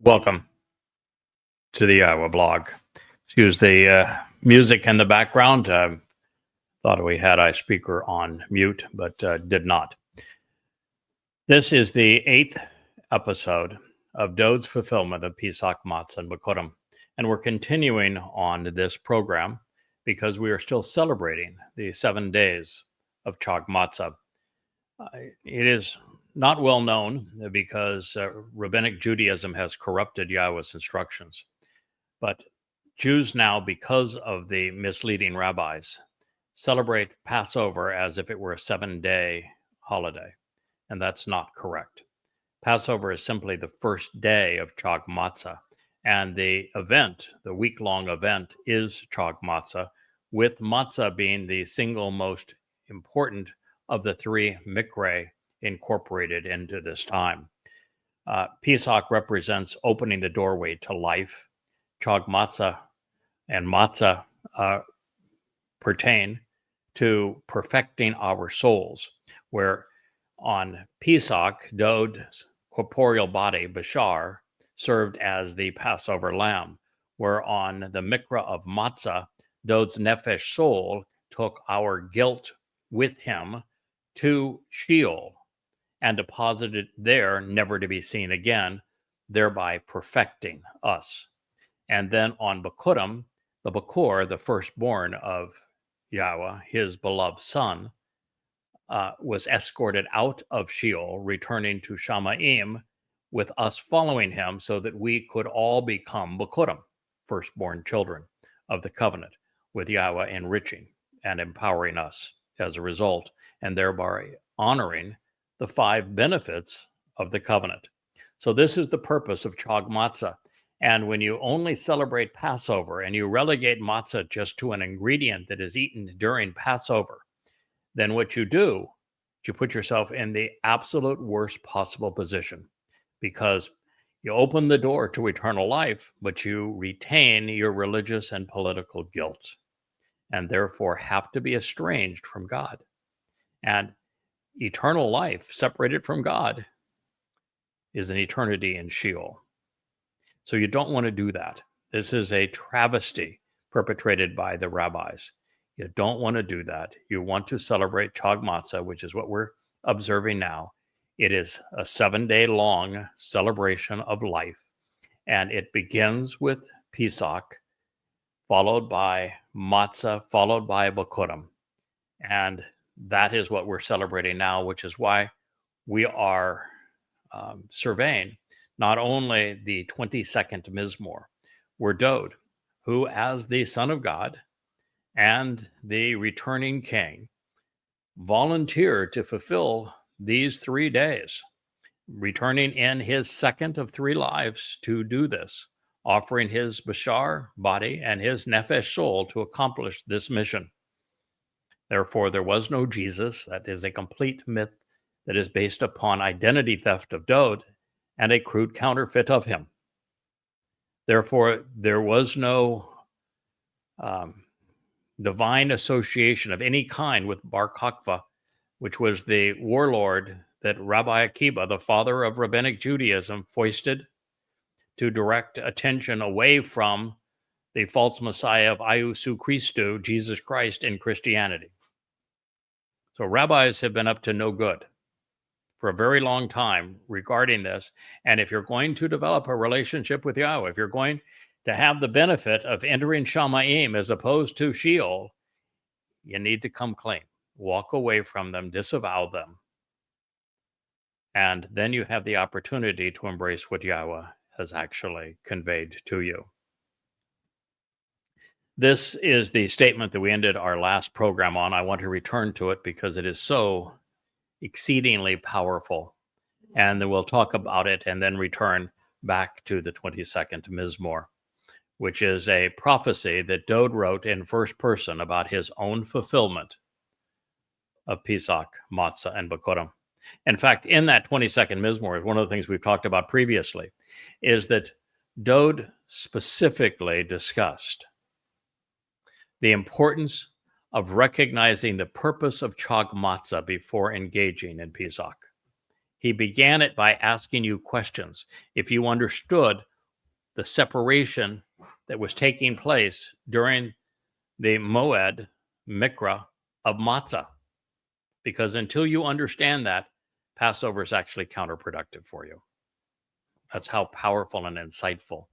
Welcome to the Iowa blog. Excuse the music in the background. Thought we had our speaker on mute, but did not. This is the 8th episode of Dowd's Fulfilment of Pesach, Matzah Bikurym. And we're continuing on this program because we are still celebrating the 7 days of Chag Matzah. It is not well known because Rabbinic Judaism has corrupted Yahowah's instructions. But Jews now, because of the misleading rabbis, celebrate Passover as if it were a 7-day holiday. And that's not correct. Passover is simply the first day of Chag Matzah. And the event, the week-long event, is Chag Matzah, with matzah being the single most important of the three mikre incorporated into this time. Pesach represents opening the doorway to life. Chag Matzah and matzah pertain to perfecting our souls, where on Pesach, Dowd's corporeal body, Bashar, served as the Passover lamb, where on the mikra of matzah, Dowd's nefesh soul took our guilt with him to Sheol and deposited there, never to be seen again, thereby perfecting us. And then on Bikurym, the Bikur, the firstborn of Yahowah, his beloved son, was escorted out of Sheol, returning to Shamayim, with us following him so that we could all become Bikurym, firstborn children of the covenant, with Yahowah enriching and empowering us as a result, and thereby honoring the 5 benefits of the covenant. So this is the purpose of Chag Matzah. And when you only celebrate Passover and you relegate matzah just to an ingredient that is eaten during Passover, then what you do is you put yourself in the absolute worst possible position, because you open the door to eternal life, but you retain your religious and political guilt, and therefore have to be estranged from God. And eternal life separated from God is an eternity in Sheol. So you don't want to do that. This is a travesty perpetrated by the rabbis. You don't want to do that. You want to celebrate Chag Matzah, which is what we're observing now. It is a 7-day long celebration of life, and it begins with Pesach, followed by Matzah, followed by Bikurym. And that is what we're celebrating now, which is why we are surveying not only the 22nd Mizmor, where Dowd, who as the Son of God and the returning King, volunteered to fulfill these 3 days, returning in his second of 3 lives to do this, offering his Bashar body and his nefesh soul to accomplish this mission. Therefore, there was no Jesus. That is a complete myth that is based upon identity theft of Dowd and a crude counterfeit of him. Therefore, there was no divine association of any kind with Bar Kokhba, which was the warlord that Rabbi Akiba, the father of Rabbinic Judaism, foisted to direct attention away from the false Messiah of Iusu Christu, Jesus Christ, in Christianity. So rabbis have been up to no good for a very long time regarding this. And if you're going to develop a relationship with Yahowah, if you're going to have the benefit of entering Shamayim as opposed to Sheol, you need to come clean, walk away from them, disavow them. And then you have the opportunity to embrace what Yahowah has actually conveyed to you. This is the statement that we ended our last program on. I want to return to it because it is so exceedingly powerful. And then we'll talk about it and then return back to the 22nd Mizmor, which is a prophecy that Dowd wrote in first person about his own fulfillment of Pesach, Matzah, and Bikurym. In fact, in that 22nd Mizmor, one of the things we've talked about previously is that Dowd specifically discussed the importance of recognizing the purpose of Chag Matzah before engaging in Pesach. He began it by asking you questions. If you understood the separation that was taking place during the Moed Mikra of Matzah, because until you understand that, Passover is actually counterproductive for you. That's how powerful and insightful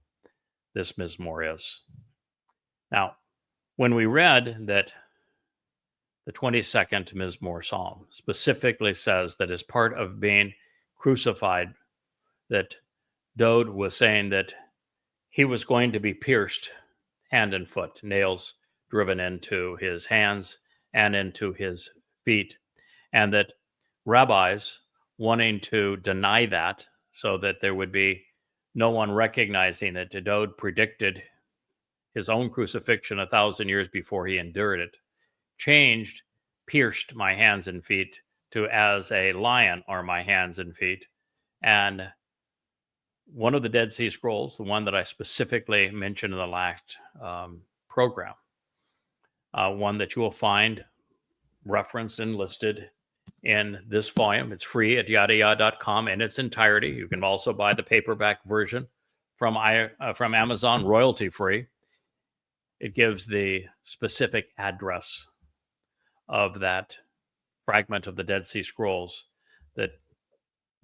this Mizmor is. Now, when we read that the 22nd Mizmor Psalm specifically says that as part of being crucified, that Dowd was saying that he was going to be pierced hand and foot, nails driven into his hands and into his feet, and that rabbis wanting to deny that so that there would be no one recognizing that Dowd predicted his own crucifixion 1,000 years before he endured it, changed pierced my hands and feet to as a lion are my hands and feet. And one of the Dead Sea Scrolls, the one that I specifically mentioned in the last program, one that you will find referenced and listed in this volume. It's free at YAHOWAH.com in its entirety. You can also buy the paperback version from Amazon, royalty free. It gives the specific address of that fragment of the Dead Sea Scrolls that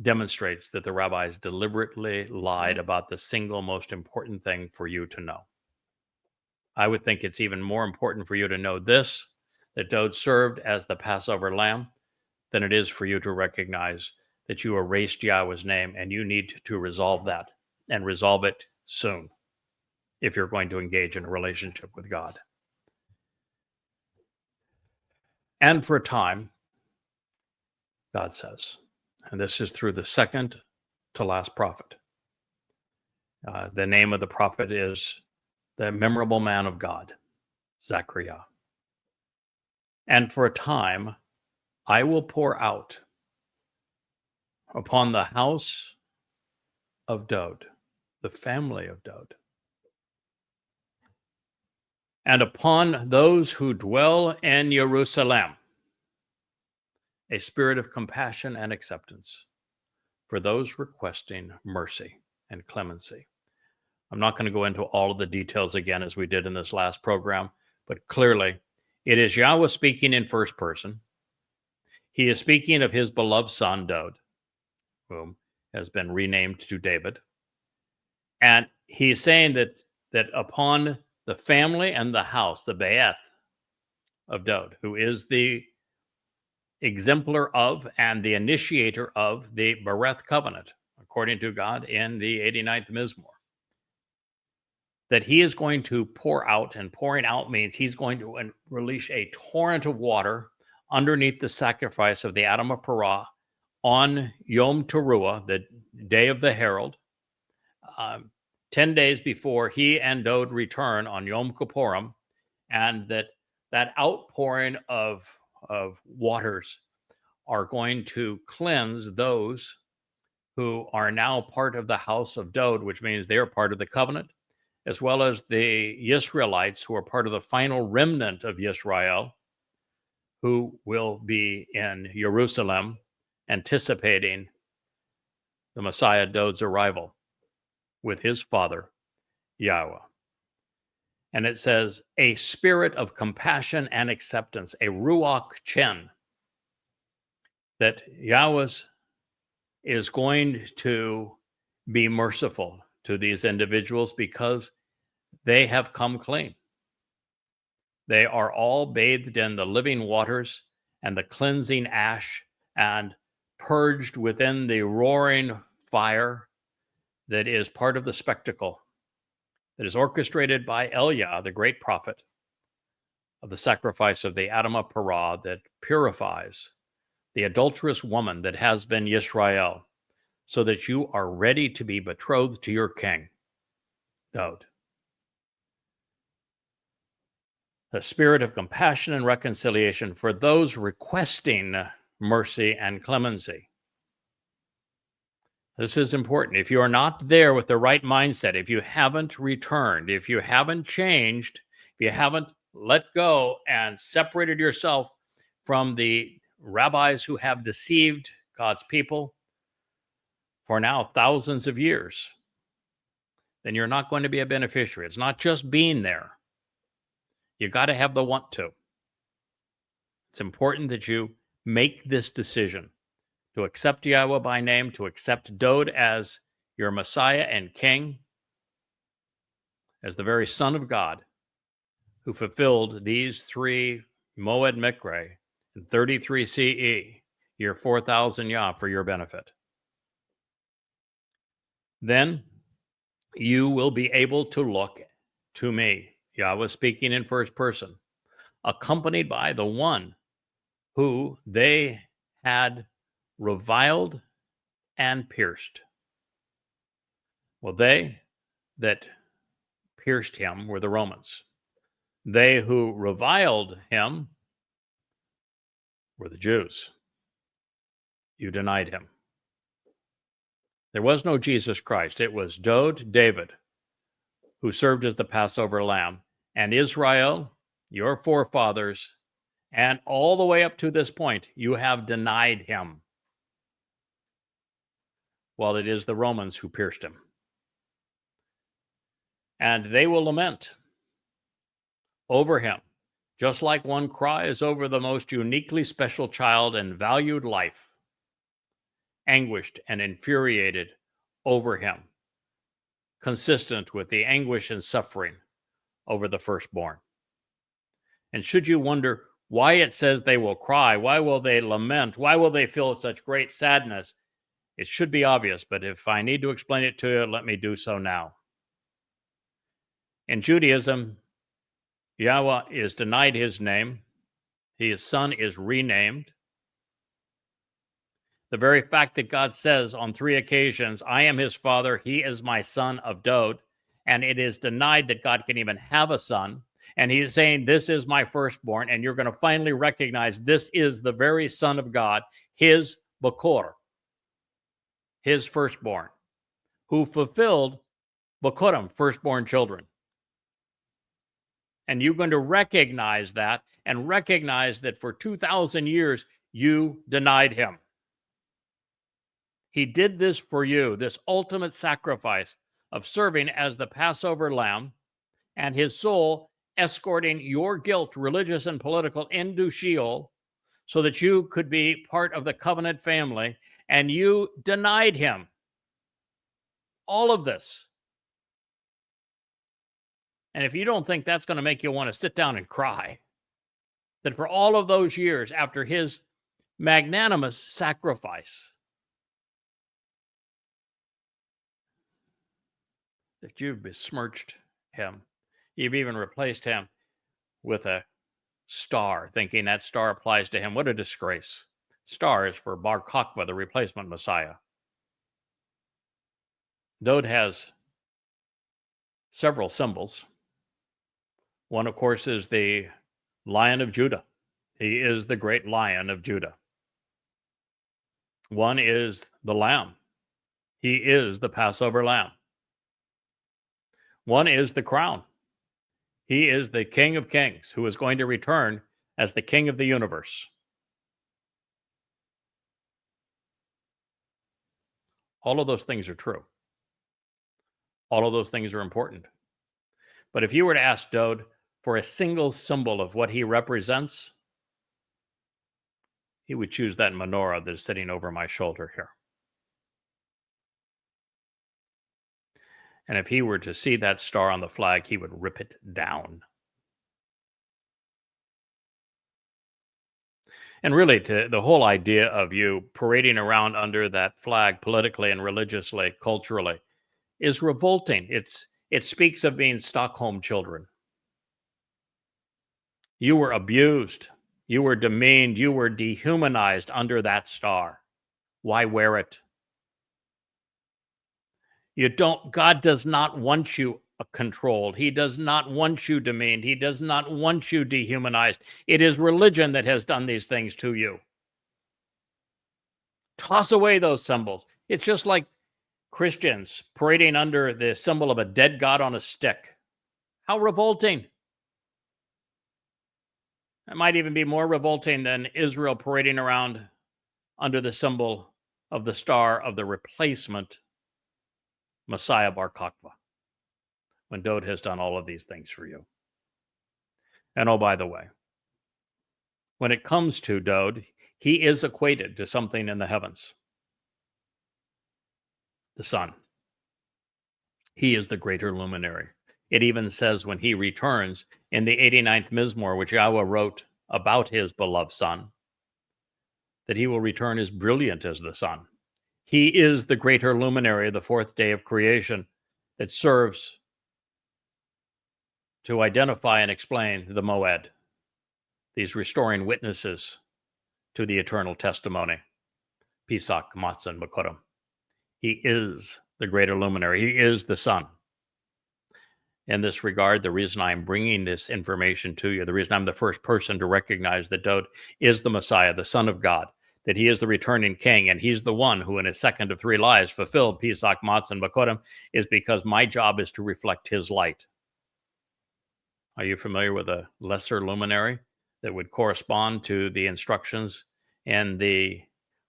demonstrates that the rabbis deliberately lied about the single most important thing for you to know. I would think it's even more important for you to know this, that Dowd served as the Passover lamb, than it is for you to recognize that you erased Yahweh's name, and you need to resolve that, and resolve it soon if you're going to engage in a relationship with God. And for a time, God says, and this is through the second to last prophet. The name of the prophet is the memorable man of God, Zechariah. And for a time, I will pour out upon the house of Dowd, the family of Dowd, and upon those who dwell in Jerusalem, a spirit of compassion and acceptance for those requesting mercy and clemency. I'm not going to go into all of the details again as we did in this last program, but clearly it is Yahweh speaking in first person. He is speaking of his beloved son, Dowd, whom has been renamed to David. And he's saying that upon the family and the house, the Be'eth of Dowd, who is the exemplar of and the initiator of the Bereth covenant, according to God in the 89th Mizmor, that he is going to pour out, and pouring out means he's going to release a torrent of water underneath the sacrifice of the Adam of Parah on Yom Teruah, the day of the herald, 10 days before he and Dowd return on Yom Kippurim, and that outpouring of waters are going to cleanse those who are now part of the house of Dowd, which means they are part of the covenant, as well as the Israelites who are part of the final remnant of Israel, who will be in Jerusalem anticipating the Messiah Dowd's arrival with his father, Yahweh. And it says, a spirit of compassion and acceptance, a ruach chen, that Yahweh is going to be merciful to these individuals because they have come clean. They are all bathed in the living waters and the cleansing ash and purged within the roaring fire that is part of the spectacle that is orchestrated by Eliah, the great prophet, of the sacrifice of the Adam of Parah that purifies the adulterous woman that has been Yisrael, so that you are ready to be betrothed to your king, Dowd. The spirit of compassion and reconciliation for those requesting mercy and clemency. This is important. If you are not there with the right mindset, if you haven't returned, if you haven't changed, if you haven't let go and separated yourself from the rabbis who have deceived God's people, for now thousands of years, then you're not going to be a beneficiary. It's not just being there. You got to have the want to. It's important that you make this decision to accept Yahweh by name, to accept Dowd as your Messiah and King, as the very Son of God, who fulfilled these 3 Moed Mikre in 33 CE, year 4000 Yah, for your benefit. Then you will be able to look to me, Yahweh speaking in first person, accompanied by the one who they had reviled and pierced. Well, they that pierced him were the Romans. They who reviled him were the Jews. You denied him. There was no Jesus Christ. It was Dowd, David, who served as the Passover lamb, and Israel, your forefathers, and all the way up to this point, you have denied him, while it is the Romans who pierced him. And they will lament over him, just like one cries over the most uniquely special child and valued life, anguished and infuriated over him, consistent with the anguish and suffering over the firstborn. And should you wonder why it says they will cry, why will they lament, why will they feel such great sadness, it should be obvious, but if I need to explain it to you, let me do so now. In Judaism, Yahweh is denied his name. His son is renamed. The very fact that God says on 3 occasions, I am his father, he is my son of Dowd, and it is denied that God can even have a son, and he is saying, this is my firstborn, and you're going to finally recognize this is the very Son of God, his Bikurym, his firstborn, who fulfilled Bikurym, firstborn children. And you're going to recognize that and recognize that for 2,000 years, you denied him. He did this for you, this ultimate sacrifice of serving as the Passover lamb, and his soul escorting your guilt, religious and political, into Sheol so that you could be part of the covenant family, and you denied him. All of this. And if you don't think that's going to make you want to sit down and cry, that for all of those years after his magnanimous sacrifice, that you've besmirched him, you've even replaced him with a star, thinking that star applies to him. What a disgrace. Star is for Bar Kokhba, the replacement Messiah. Dowd has several symbols. One, of course, is the Lion of Judah. He is the great Lion of Judah. One is the Lamb. He is the Passover Lamb. One is the crown. He is the King of Kings who is going to return as the King of the universe. All of those things are true. All of those things are important. But if you were to ask Dowd for a single symbol of what he represents, he would choose that menorah that is sitting over my shoulder here. And if he were to see that star on the flag, he would rip it down. And really, the whole idea of you parading around under that flag politically and religiously, culturally, is revolting. It speaks of being Stockholm children. You were abused. You were demeaned. You were dehumanized under that star. Why wear it? God does not want you controlled. He does not want you demeaned. He does not want you dehumanized. It is religion that has done these things to you. Toss away those symbols. It's just like Christians parading under the symbol of a dead God on a stick. How revolting. It might even be more revolting than Israel parading around under the symbol of the star of the replacement Messiah Bar Kokhba, when Dowd has done all of these things for you. And oh, by the way, when it comes to Dowd, he is equated to something in the heavens. The sun. He is the greater luminary. It even says when he returns in the 89th Mizmor, which Yahweh wrote about his beloved son, that he will return as brilliant as the sun. He is the greater luminary of the fourth day of creation that serves to identify and explain the Moed, these restoring witnesses to the eternal testimony, Pesach, Matzah Bikurym. He is the greater luminary. He is the sun. In this regard, the reason I'm bringing this information to you, the reason I'm the first person to recognize that Dowd is the Messiah, the Son of God, that he is the returning king, and he's the one who in his second of three lives fulfilled Pesach, Matzah Bikurym, is because my job is to reflect his light. Are you familiar with a lesser luminary that would correspond to the instructions in the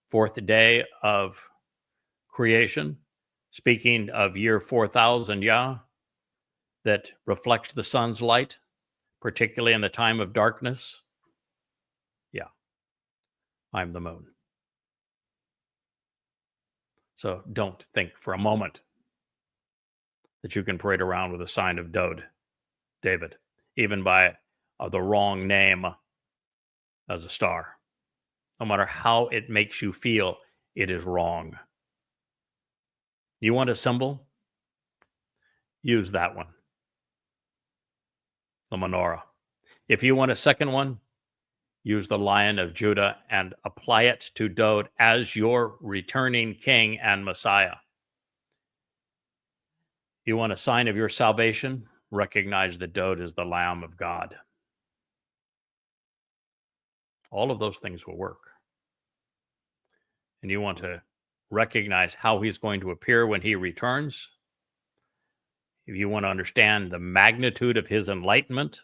fourth day of creation, speaking of year 4000 Yah, that reflects the sun's light, particularly in the time of darkness? Yeah, I'm the moon. So don't think for a moment that you can parade around with a sign of Dowd, David, even by the wrong name as a star. No matter how it makes you feel, it is wrong. You want a symbol? Use that one, the menorah. If you want a second one, use the Lion of Judah and apply it to Dowd as your returning king and Messiah. You want a sign of your salvation? Recognize that Dowd is the Lamb of God. All of those things will work. And you want to recognize how he's going to appear when he returns. If you want to understand the magnitude of his enlightenment,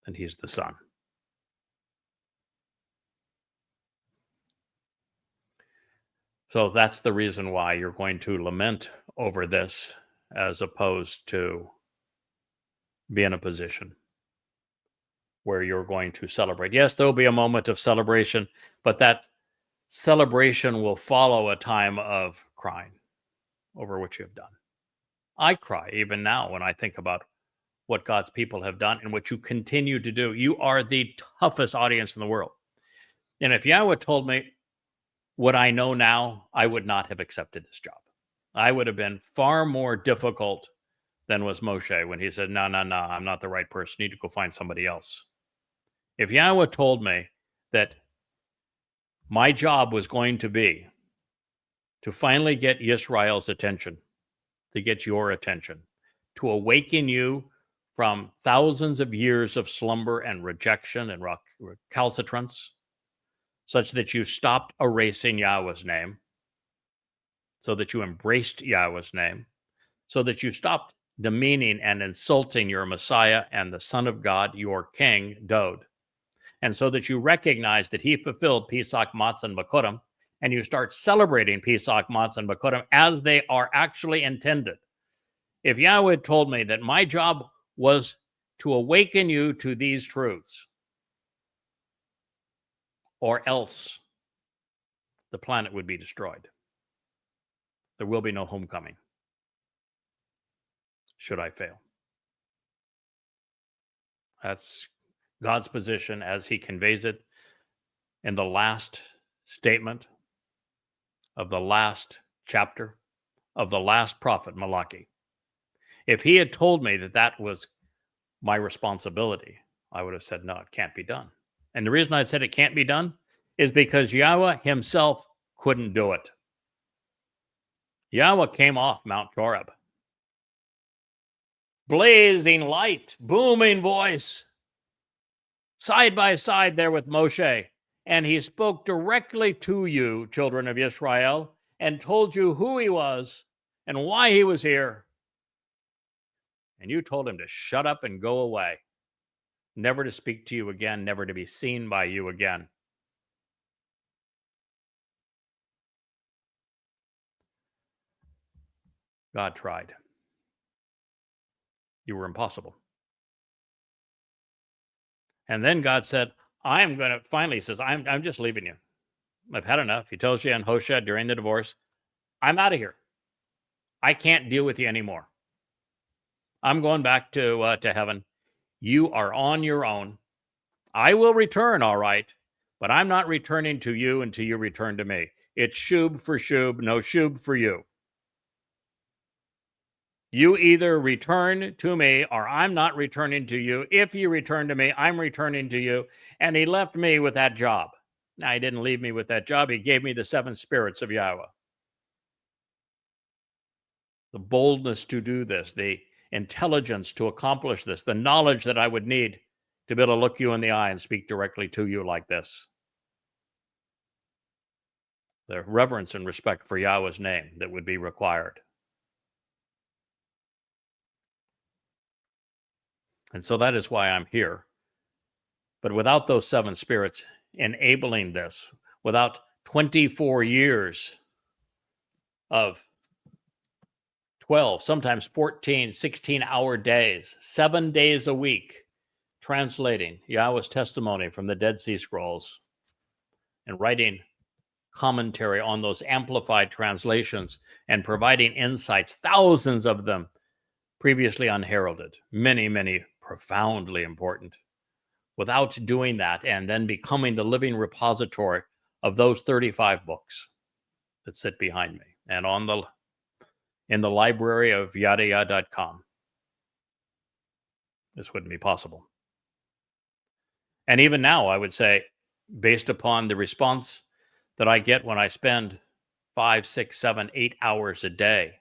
then he's the sun. So that's the reason why you're going to lament over this as opposed to be in a position where you're going to celebrate. Yes, there'll be a moment of celebration, but that celebration will follow a time of crying over what you have done. I cry even now when I think about what God's people have done and what you continue to do. You are the toughest audience in the world. And if Yahweh told me what I know now, I would not have accepted this job. I would have been far more difficult than was Moshe when he said, no, I'm not the right person. You need to go find somebody else. If Yahweh told me that my job was going to be to finally get Yisrael's attention, to get your attention, to awaken you from thousands of years of slumber and rejection and recalcitrance, such that you stopped erasing Yahweh's name, so that you embraced Yahweh's name, so that you stopped demeaning and insulting your Messiah and the Son of God, your King, Dowd, and so that you recognize that he fulfilled Pesach, Matzah Bikurym, and you start celebrating Pesach, Matzah Bikurym as they are actually intended. If Yahweh told me that my job was to awaken you to these truths, or else the planet would be destroyed. There will be no homecoming, should I fail. That's God's position as he conveys it in the last statement of the last chapter of the last prophet, Malachi. If he had told me that that was my responsibility, I would have said, no, it can't be done. And the reason I said it can't be done is because Yahweh himself couldn't do it. Yahweh came off Mount Torah. Blazing light, booming voice, side by side there with Moshe. And he spoke directly to you, children of Israel, and told you who he was and why he was here. And you told him to shut up and go away, never to speak to you again, never to be seen by you again. God tried. You were impossible. And then God said, finally says, I'm just leaving you. I've had enough. He tells you in Hosea during the divorce, I'm out of here. I can't deal with you anymore. I'm going back to heaven. You are on your own. I will return, all right, but I'm not returning to you until you return to me. It's shub for shub, no shub for you. You either return to me or I'm not returning to you. If you return to me, I'm returning to you. And he left me with that job. Now, he didn't leave me with that job. He gave me the 7 spirits of Yahowah. The boldness to do this, the intelligence to accomplish this, the knowledge that I would need to be able to look you in the eye and speak directly to you like this. The reverence and respect for Yahweh's name that would be required. And so that is why I'm here. But without those 7 spirits enabling this, without 24 years of 12, sometimes 14, 16-hour days, 7 days a week, translating Yahweh's testimony from the Dead Sea Scrolls and writing commentary on those amplified translations and providing insights, thousands of them previously unheralded, many, many profoundly important. Without doing that and then becoming the living repository of those 35 books that sit behind me and in the library of YAHOWAH.com, this wouldn't be possible. And even now, I would say, based upon the response that I get when I spend 5, 6, 7, 8 hours a day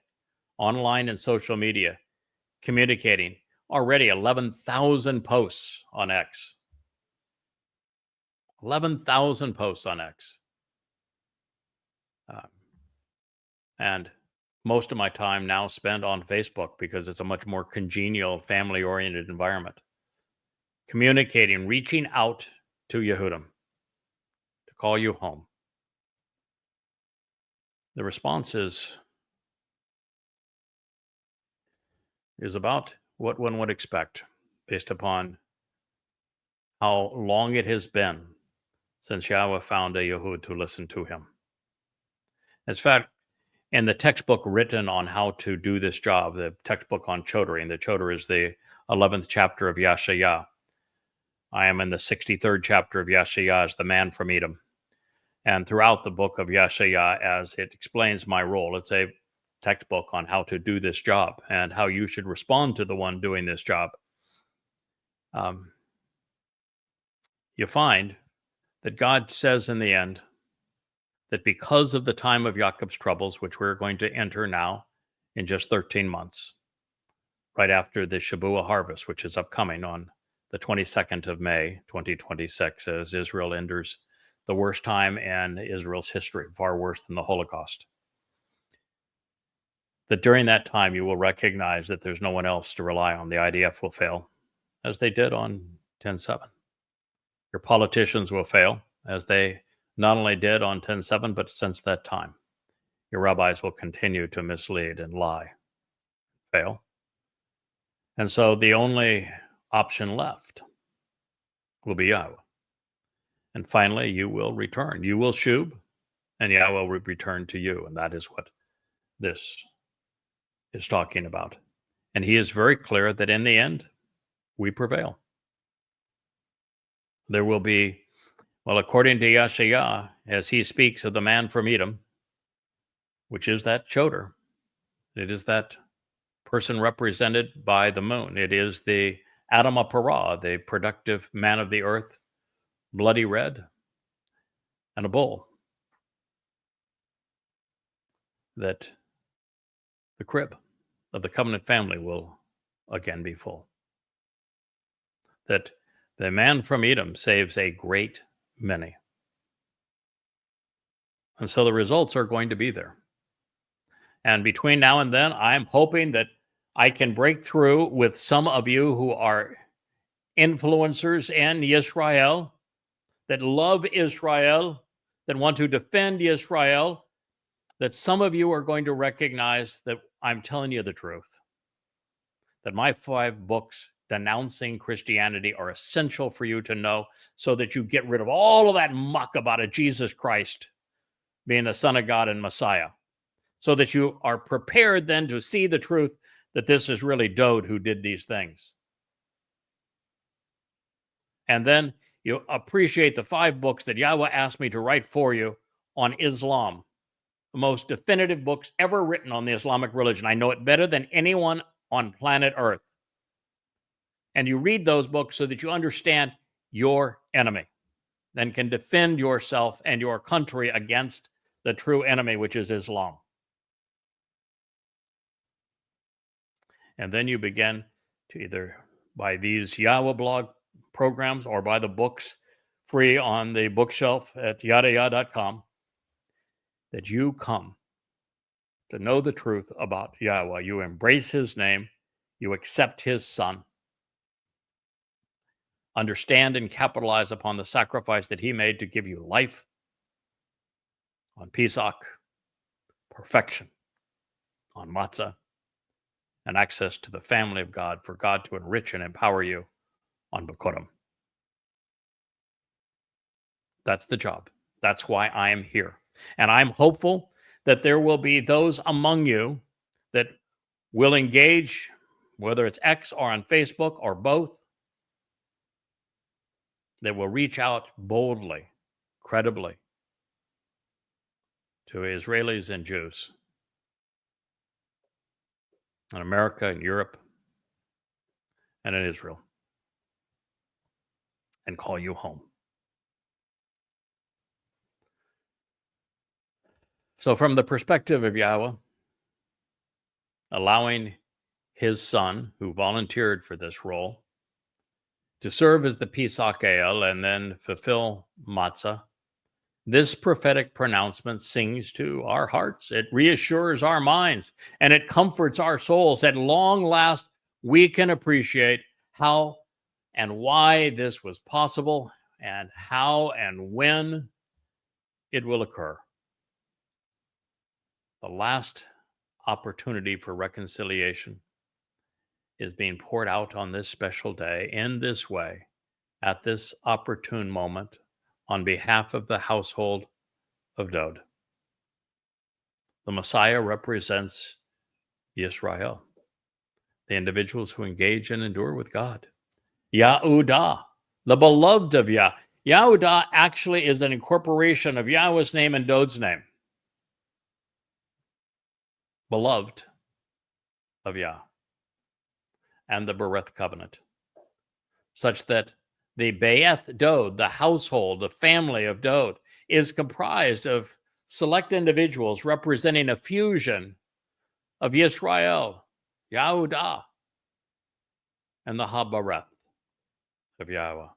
online and social media communicating, already 11,000 posts on X. 11,000 posts on X. And most of my time now spent on Facebook because it's a much more congenial, family-oriented environment. Communicating, reaching out to Yehudim to call you home. The response is about what one would expect based upon how long it has been since Yahweh found a Yehud to listen to him. In fact, in the textbook written on how to do this job, the textbook on Chodering, the Choder is the 11th chapter of Yashayah. I am in the 63rd chapter of Yashayah as the man from Edom. And throughout the book of Yashayah, as it explains my role, it's a textbook on how to do this job and how you should respond to the one doing this job. You find that God says in the end that because of the time of Jacob's troubles, which we're going to enter now in just 13 months, right after the Shabuah harvest, which is upcoming on the 22nd of May, 2026, as Israel enters the worst time in Israel's history, far worse than the Holocaust. That during that time, you will recognize that there's no one else to rely on. The IDF will fail, as they did on 10/7. Your politicians will fail, as they not only did on 10/7, but since that time. Your rabbis will continue to mislead and lie, fail. And so the only option left will be Yahweh. And finally, you will return. You will shub, and Yahweh will return to you. And that is what this is talking about. And he is very clear that in the end, we prevail. There will be, well, according to Yashayah, as he speaks of the man from Edom, which is that Choder, it is that person represented by the moon. It is the Adam Parah, the productive man of the earth, bloody red, and a bull. That the crib of the covenant family will again be full. That the man from Edom saves a great many. And so the results are going to be there. And between now and then, I'm hoping that I can break through with some of you who are influencers in Israel, that love Israel, that want to defend Israel, that some of you are going to recognize that I'm telling you the truth, that my 5 books denouncing Christianity are essential for you to know so that you get rid of all of that muck about a Jesus Christ being the Son of God and Messiah, so that you are prepared then to see the truth that this is really Dowd who did these things. And then you appreciate the 5 books that Yahweh asked me to write for you on Islam, the most definitive books ever written on the Islamic religion. I know it better than anyone on planet Earth. And you read those books so that you understand your enemy and can defend yourself and your country against the true enemy, which is Islam. And then you begin to either buy these Yahowah blog programs or buy the books free on the bookshelf at yadayah.com, that you come to know the truth about Yahweh. You embrace his name, you accept his son, understand and capitalize upon the sacrifice that he made to give you life on Pesach, perfection on Matzah, and access to the family of God for God to enrich and empower you on Bikurym. That's the job. That's why I am here. And I'm hopeful that there will be those among you that will engage, whether it's X or on Facebook or both, that will reach out boldly, credibly to Israelis and Jews in America and Europe and in Israel and call you home. So from the perspective of Yahweh, allowing his son, who volunteered for this role, to serve as the Pesach El and then fulfill Matzah, this prophetic pronouncement sings to our hearts. It reassures our minds and it comforts our souls. At long last, we can appreciate how and why this was possible and how and when it will occur. The last opportunity for reconciliation is being poured out on this special day in this way, at this opportune moment, on behalf of the household of Dowd. The Messiah represents Yisrael, the individuals who engage and endure with God. Yahudah, the beloved of Yah. Yahudah actually is an incorporation of Yahweh's name and Dowd's name. Beloved of Yah. And the Bereth covenant, such that the Be'eth Dowd, the household, the family of Dowd, is comprised of select individuals representing a fusion of Yisrael, Yahudah, and the Habareth of Yahweh.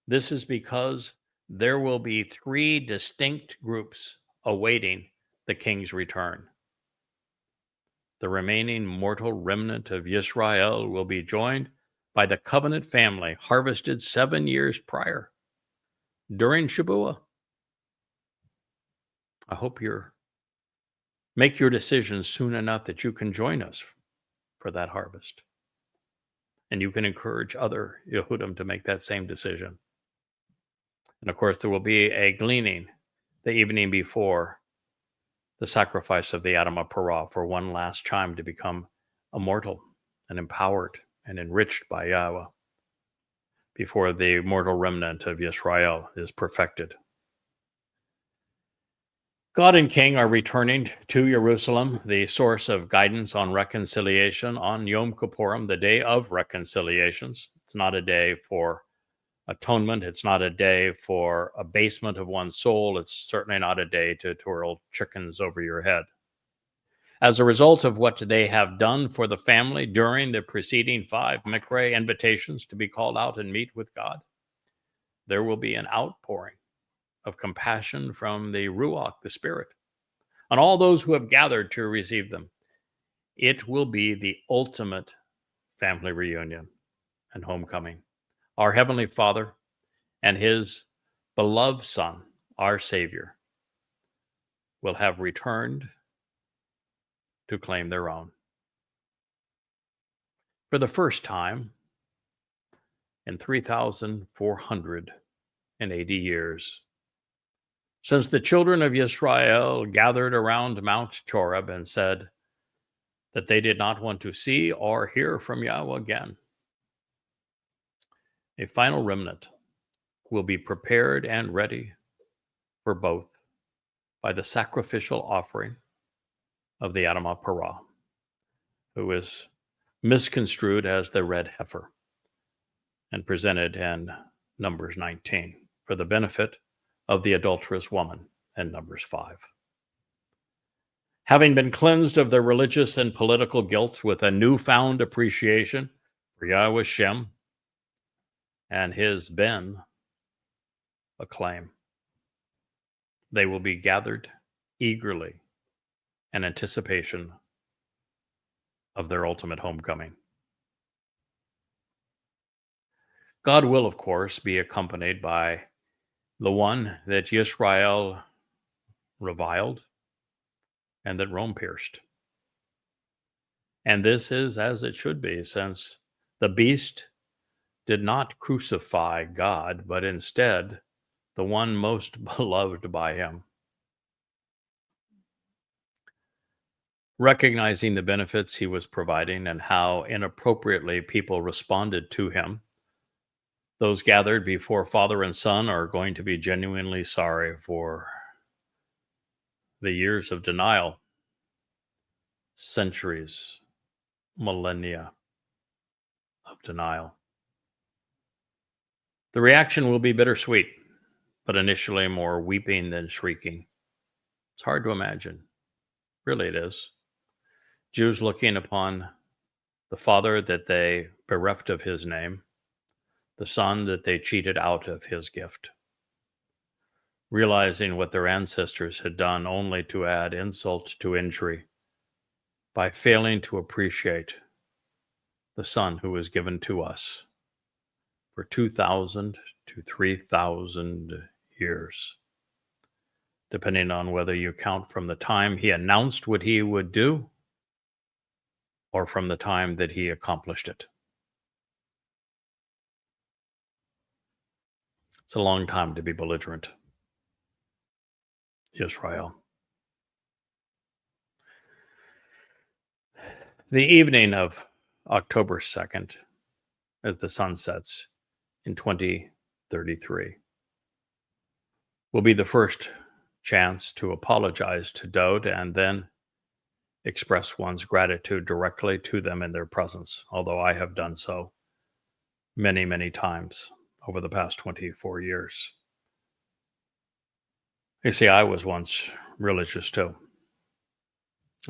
This is because there will be 3 distinct groups awaiting the king's return. The remaining mortal remnant of Yisrael will be joined by the covenant family harvested 7 years prior during Shabuah. I hope make your decisions soon enough that you can join us for that harvest. And you can encourage other Yehudim to make that same decision. And of course, there will be a gleaning the evening before the sacrifice of the Adam of Parah for one last time to become immortal and empowered and enriched by Yahweh before the mortal remnant of Yisrael is perfected. God and King are returning to Jerusalem, the source of guidance on reconciliation on Yom Kippurim, the day of reconciliations. It's not a day for atonement. It's not a day for abasement of one's soul. It's certainly not a day to twirl chickens over your head. As a result of what they have done for the family during the preceding 5 Mikra invitations to be called out and meet with God, there will be an outpouring of compassion from the Ruach, the Spirit, on all those who have gathered to receive them. It will be the ultimate family reunion and homecoming. Our Heavenly Father and his beloved Son, our Savior, will have returned to claim their own. For the first time in 3,480 years, since the children of Israel gathered around Mount Torah and said that they did not want to see or hear from Yahweh again, a final remnant will be prepared and ready for both by the sacrificial offering of the Adamah Parah, who is misconstrued as the red heifer and presented in Numbers 19 for the benefit of the adulterous woman in Numbers 5. Having been cleansed of their religious and political guilt with a newfound appreciation for Yahweh Shem and his Ben acclaim, they will be gathered eagerly in anticipation of their ultimate homecoming. God will, of course, be accompanied by the one that Yisrael reviled and that Rome pierced. And this is as it should be, since the beast did not crucify God, but instead the one most beloved by him. Recognizing the benefits he was providing and how inappropriately people responded to him, those gathered before Father and Son are going to be genuinely sorry for the years of denial, centuries, millennia of denial. The reaction will be bittersweet, but initially more weeping than shrieking. It's hard to imagine. Really, it is. Jews looking upon the Father that they bereft of his name, the Son that they cheated out of his gift, realizing what their ancestors had done only to add insult to injury by failing to appreciate the Son who was given to us for 2,000 to 3,000 years, depending on whether you count from the time he announced what he would do or from the time that he accomplished it. It's a long time to be belligerent, Israel. The evening of October 2nd, as the sun sets in 2033, will be the first chance to apologize to Dowd and then express one's gratitude directly to them in their presence, although I have done so many, many times over the past 24 years. You see, I was once religious too.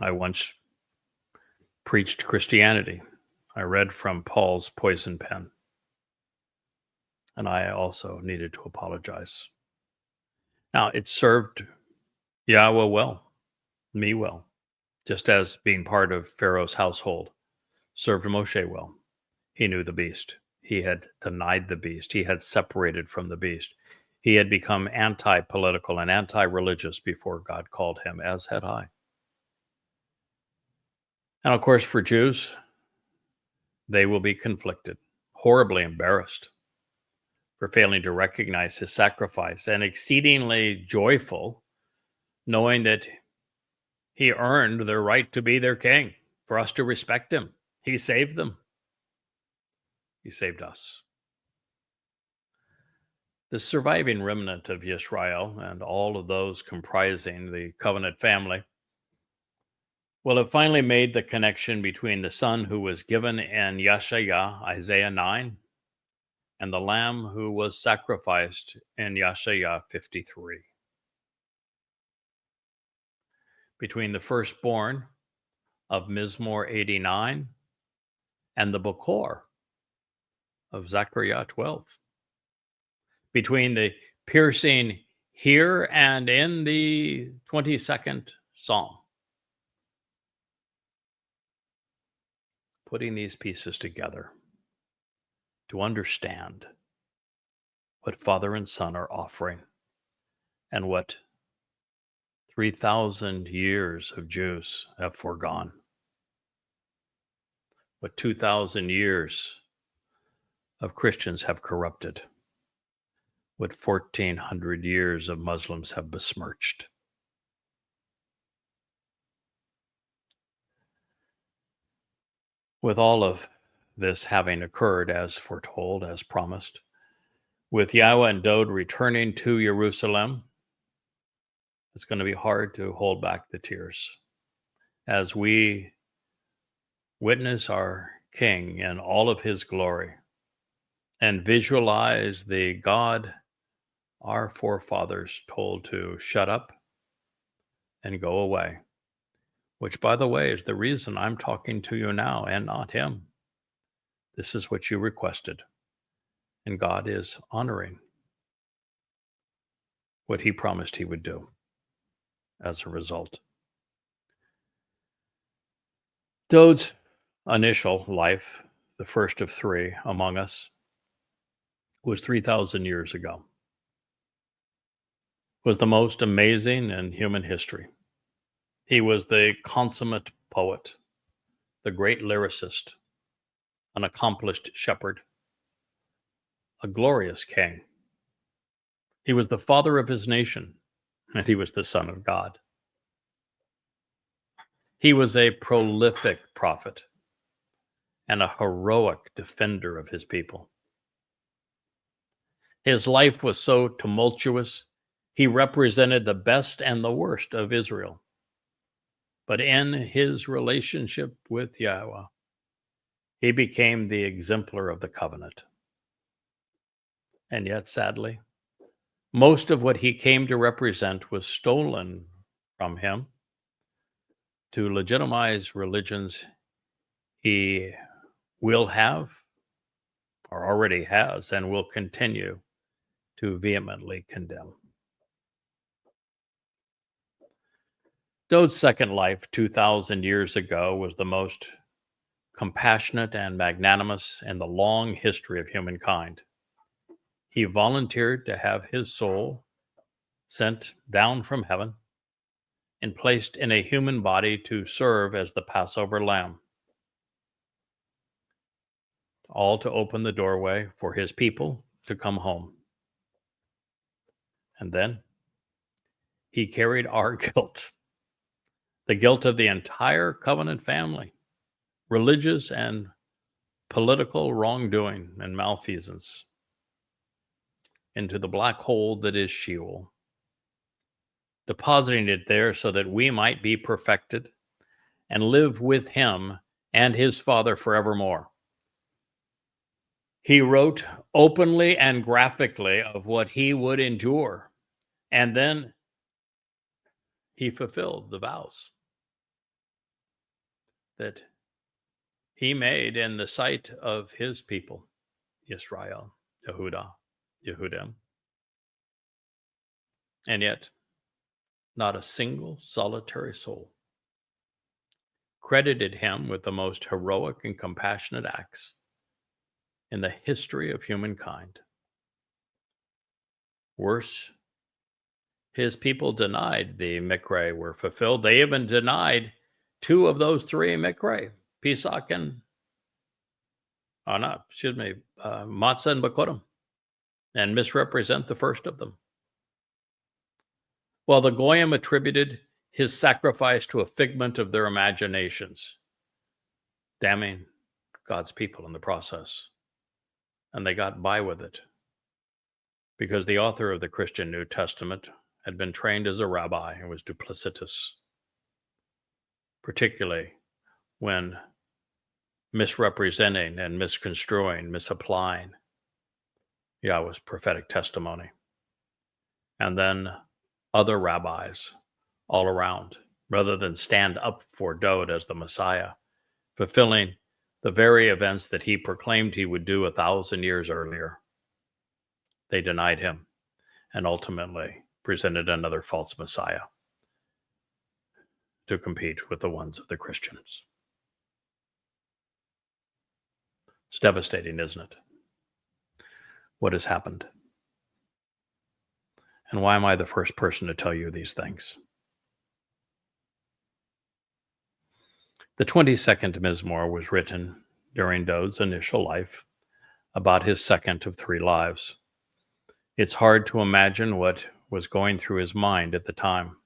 I once preached Christianity. I read from Paul's poison pen. And I also needed to apologize. Now, it served Yahweh well, me well, just as being part of Pharaoh's household served Moshe well. He knew the beast. He had denied the beast. He had separated from the beast. He had become anti-political and anti-religious before God called him, as had I. And of course, for Jews, they will be conflicted, horribly embarrassed for failing to recognize his sacrifice, and exceedingly joyful knowing that he earned their right to be their king, for us to respect him. He saved them. He saved us. The surviving remnant of Israel and all of those comprising the covenant family will have finally made the connection between the Son who was given in Yeshayah, Isaiah 9, and the Lamb who was sacrificed in Yeshayah 53. Between the firstborn of Mizmor 89 and the Bokor of Zechariah 12. Between the piercing here and in the 22nd Psalm. Putting these pieces together to understand what Father and Son are offering and what 3,000 years of Jews have foregone. What 2,000 years of Christians have corrupted. What 1,400 years of Muslims have besmirched. With all of this having occurred as foretold, as promised, with YAHOWAH and Dowd returning to Jerusalem, it's going to be hard to hold back the tears as we witness our King in all of his glory and visualize the God our forefathers told to shut up and go away, which, by the way, is the reason I'm talking to you now and not him. This is what you requested, and God is honoring what he promised he would do as a result. Dowd's initial life, the first of three among us, was 3,000 years ago. Was the most amazing in human history. He was the consummate poet, the great lyricist, an accomplished shepherd, a glorious king. He was the father of his nation, and he was the Son of God. He was a prolific prophet and a heroic defender of his people. His life was so tumultuous, he represented the best and the worst of Israel. But in his relationship with YAHOWAH, he became the exemplar of the covenant. And yet, sadly, most of what he came to represent was stolen from him to legitimize religions he will have, or already has, and will continue to vehemently condemn. Dowd's second life 2,000 years ago was the most compassionate and magnanimous in the long history of humankind. He volunteered to have his soul sent down from heaven and placed in a human body to serve as the Passover lamb, all to open the doorway for his people to come home. And then he carried our guilt, the guilt of the entire covenant family, religious and political wrongdoing and malfeasance, into the black hole that is Sheol, depositing it there so that we might be perfected and live with him and his Father forevermore. He wrote openly and graphically of what he would endure, and then he fulfilled the vows that he made in the sight of his people, Israel, Yehudim. And yet, not a single solitary soul credited him with the most heroic and compassionate acts in the history of humankind. Worse, his people denied the Mikre were fulfilled. They even denied two of those three Mikre, Pesach and, Matzah and Bikurym, and misrepresent the first of them. While the Goyim attributed his sacrifice to a figment of their imaginations, damning God's people in the process. And they got by with it because the author of the Christian New Testament had been trained as a rabbi and was duplicitous, particularly when misrepresenting and misconstruing, misapplying Yahweh's prophetic testimony. And then other rabbis all around, rather than stand up for Dowd as the Messiah, fulfilling the very events that he proclaimed he would do 1,000 years earlier. They denied him and ultimately presented another false Messiah to compete with the ones of the Christians. It's devastating, isn't it? What has happened? And why am I the first person to tell you these things? The 22nd Mizmor was written during Dowd's initial life, about his second of three lives. It's hard to imagine what was going through his mind at the time.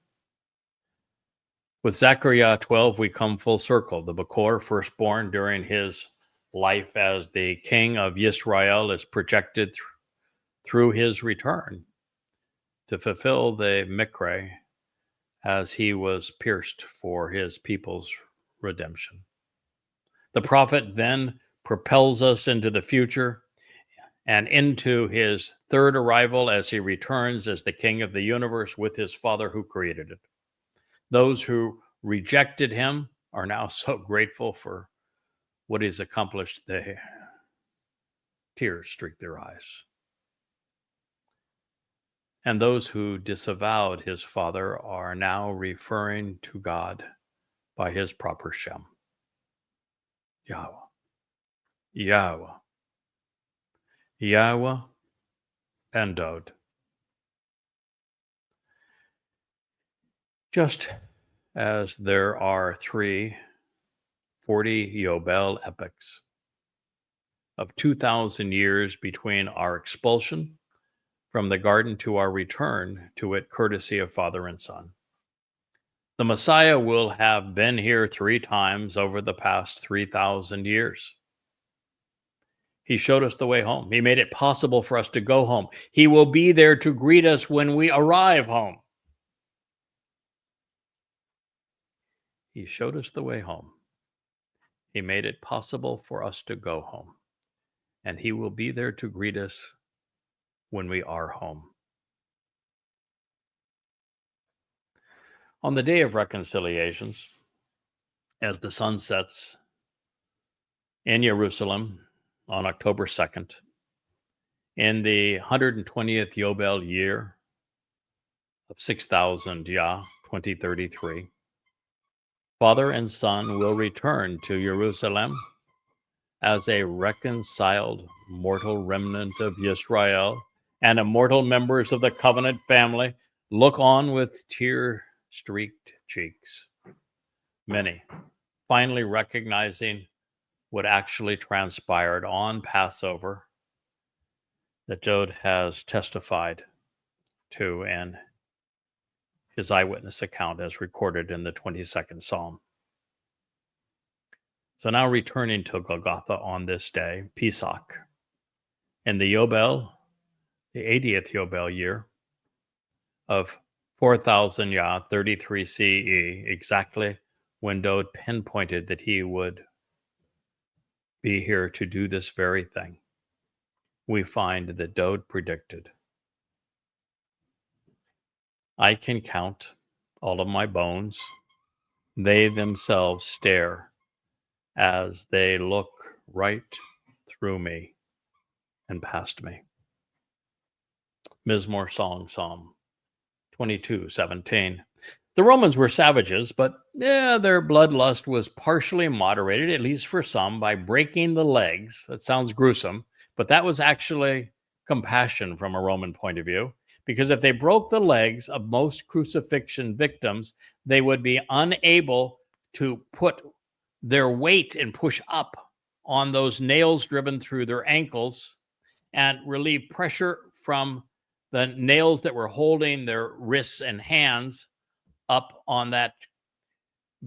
With Zechariah 12, we come full circle. The Bakor, firstborn during his life as the king of Israel, is projected through his return to fulfill the Mikre as he was pierced for his people's redemption. The prophet then propels us into the future and into his third arrival as he returns as the king of the universe with his Father who created it. Those who rejected him are now so grateful for what he's accomplished, the tears streak their eyes. And those who disavowed his Father are now referring to God by his proper Shem. Yahweh. Yahweh. Yahweh and Dowd. Just as there are 3 40 Yobel epochs of 2,000 years between our expulsion from the garden to our return to it, courtesy of Father and Son. The Messiah will have been here 3 times over the past 3,000 years. He showed us the way home. He made it possible for us to go home. He will be there to greet us when we arrive home. He showed us the way home. He made it possible for us to go home. And he will be there to greet us when we are home. On the day of reconciliations, as the sun sets in Jerusalem on October 2nd, in the 120th Yobel year of 6,000 Yah, 2033, Father and Son will return to Jerusalem as a reconciled mortal remnant of Israel and immortal members of the covenant family look on with tear-streaked cheeks. Many finally recognizing what actually transpired on Passover that Dowd has testified to in his eyewitness account as recorded in the 22nd Psalm. So now returning to Golgotha on this day, Pesach, in the Yobel, the 80th Yobel year of 4,000 Yah, 33 CE, exactly when Dowd pinpointed that he would be here to do this very thing, we find that Dowd predicted, I can count all of my bones. They themselves stare as they look right through me and past me. Mizmor Song, Psalm 22:17. The Romans were savages, but their bloodlust was partially moderated, at least for some, by breaking the legs. That sounds gruesome, but that was actually compassion from a Roman point of view, because if they broke the legs of most crucifixion victims, they would be unable to put their weight and push up on those nails driven through their ankles and relieve pressure from the nails that were holding their wrists and hands up on that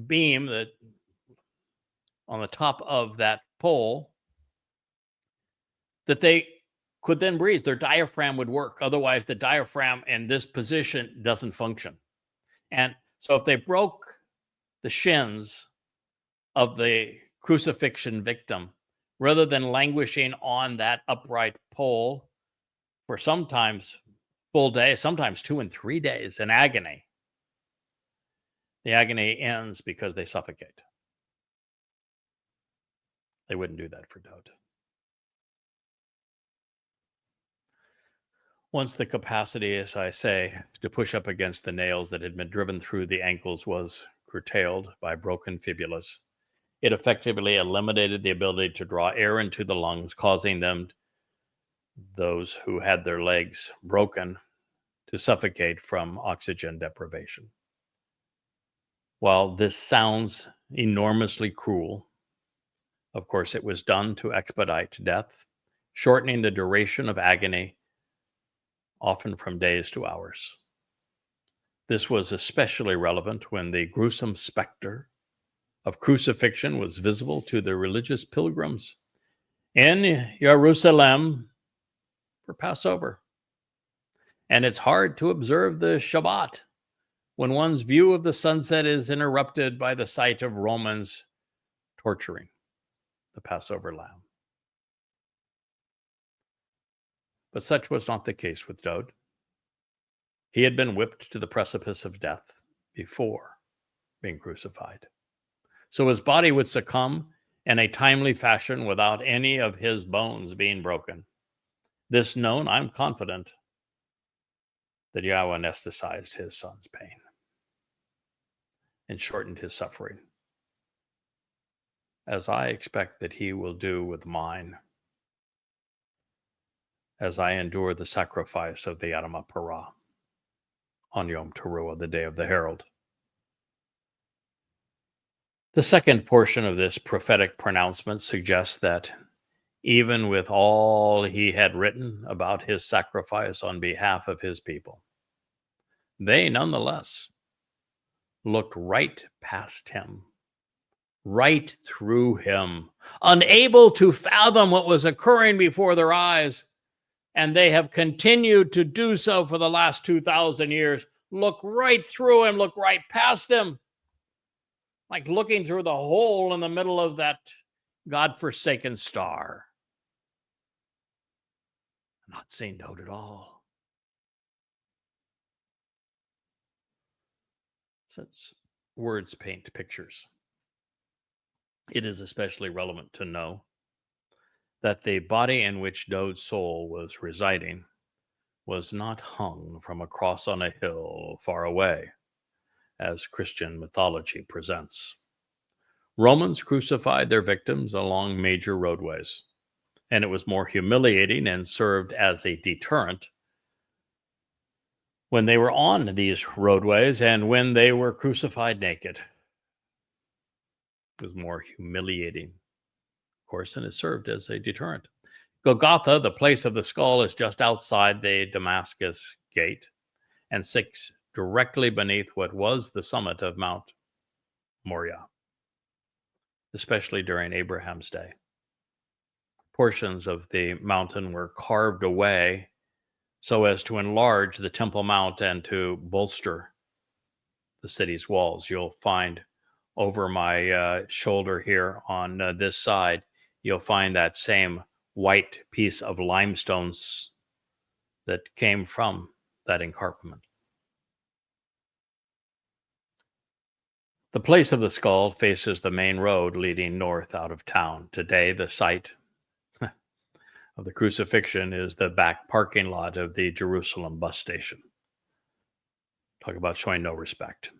beam that on the top of that pole, that they could then breathe. Their diaphragm would work. Otherwise, the diaphragm in this position doesn't function. And so if they broke the shins of the crucifixion victim, rather than languishing on that upright pole for sometimes full day, sometimes 2 and 3 days in agony, the agony ends because they suffocate. They wouldn't do that for Dowd. Once the capacity, as I say, to push up against the nails that had been driven through the ankles was curtailed by broken fibulas, it effectively eliminated the ability to draw air into the lungs, causing them, those who had their legs broken, to suffocate from oxygen deprivation. While this sounds enormously cruel. Of course, it was done to expedite death, shortening the duration of agony, often from days to hours. This was especially relevant when the gruesome specter of crucifixion was visible to the religious pilgrims in Jerusalem for Passover. And it's hard to observe the Shabat when one's view of the sunset is interrupted by the sight of Romans torturing the Passover lamb. But such was not the case with Dowd. He had been whipped to the precipice of death before being crucified. So his body would succumb in a timely fashion without any of his bones being broken. This known, I'm confident that Yahweh anesthetized his son's pain and shortened his suffering, as I expect that he will do with mine, as I endure the sacrifice of the Yada Yahowah on Yom Towrah, the day of the herald. The second portion of this prophetic pronouncement suggests that even with all he had written about his sacrifice on behalf of his people, they nonetheless looked right past him, right through him, unable to fathom what was occurring before their eyes. And they have continued to do so for the last 2,000 years. Look right through him, look right past him, like looking through the hole in the middle of that God-forsaken star. Not seeing Dowd at all. Since words paint pictures, it is especially relevant to know that the body in which Dowd's soul was residing was not hung from a cross on a hill far away, as Christian mythology presents. Romans crucified their victims along major roadways, and it was more humiliating and served as a deterrent when they were on these roadways and when they were crucified naked. It was more humiliating, of course, and it served as a deterrent. Golgotha, the place of the skull, is just outside the Damascus gate and sits directly beneath what was the summit of Mount Moriah, especially during Abraham's day. Portions of the mountain were carved away so as to enlarge the Temple Mount and to bolster the city's walls. You'll find over my shoulder here on this side, you'll find that same white piece of limestone that came from that encarpment. The place of the skull faces the main road leading north out of town. Today, the site of the crucifixion is the back parking lot of the Jerusalem bus station. Talk about showing no respect.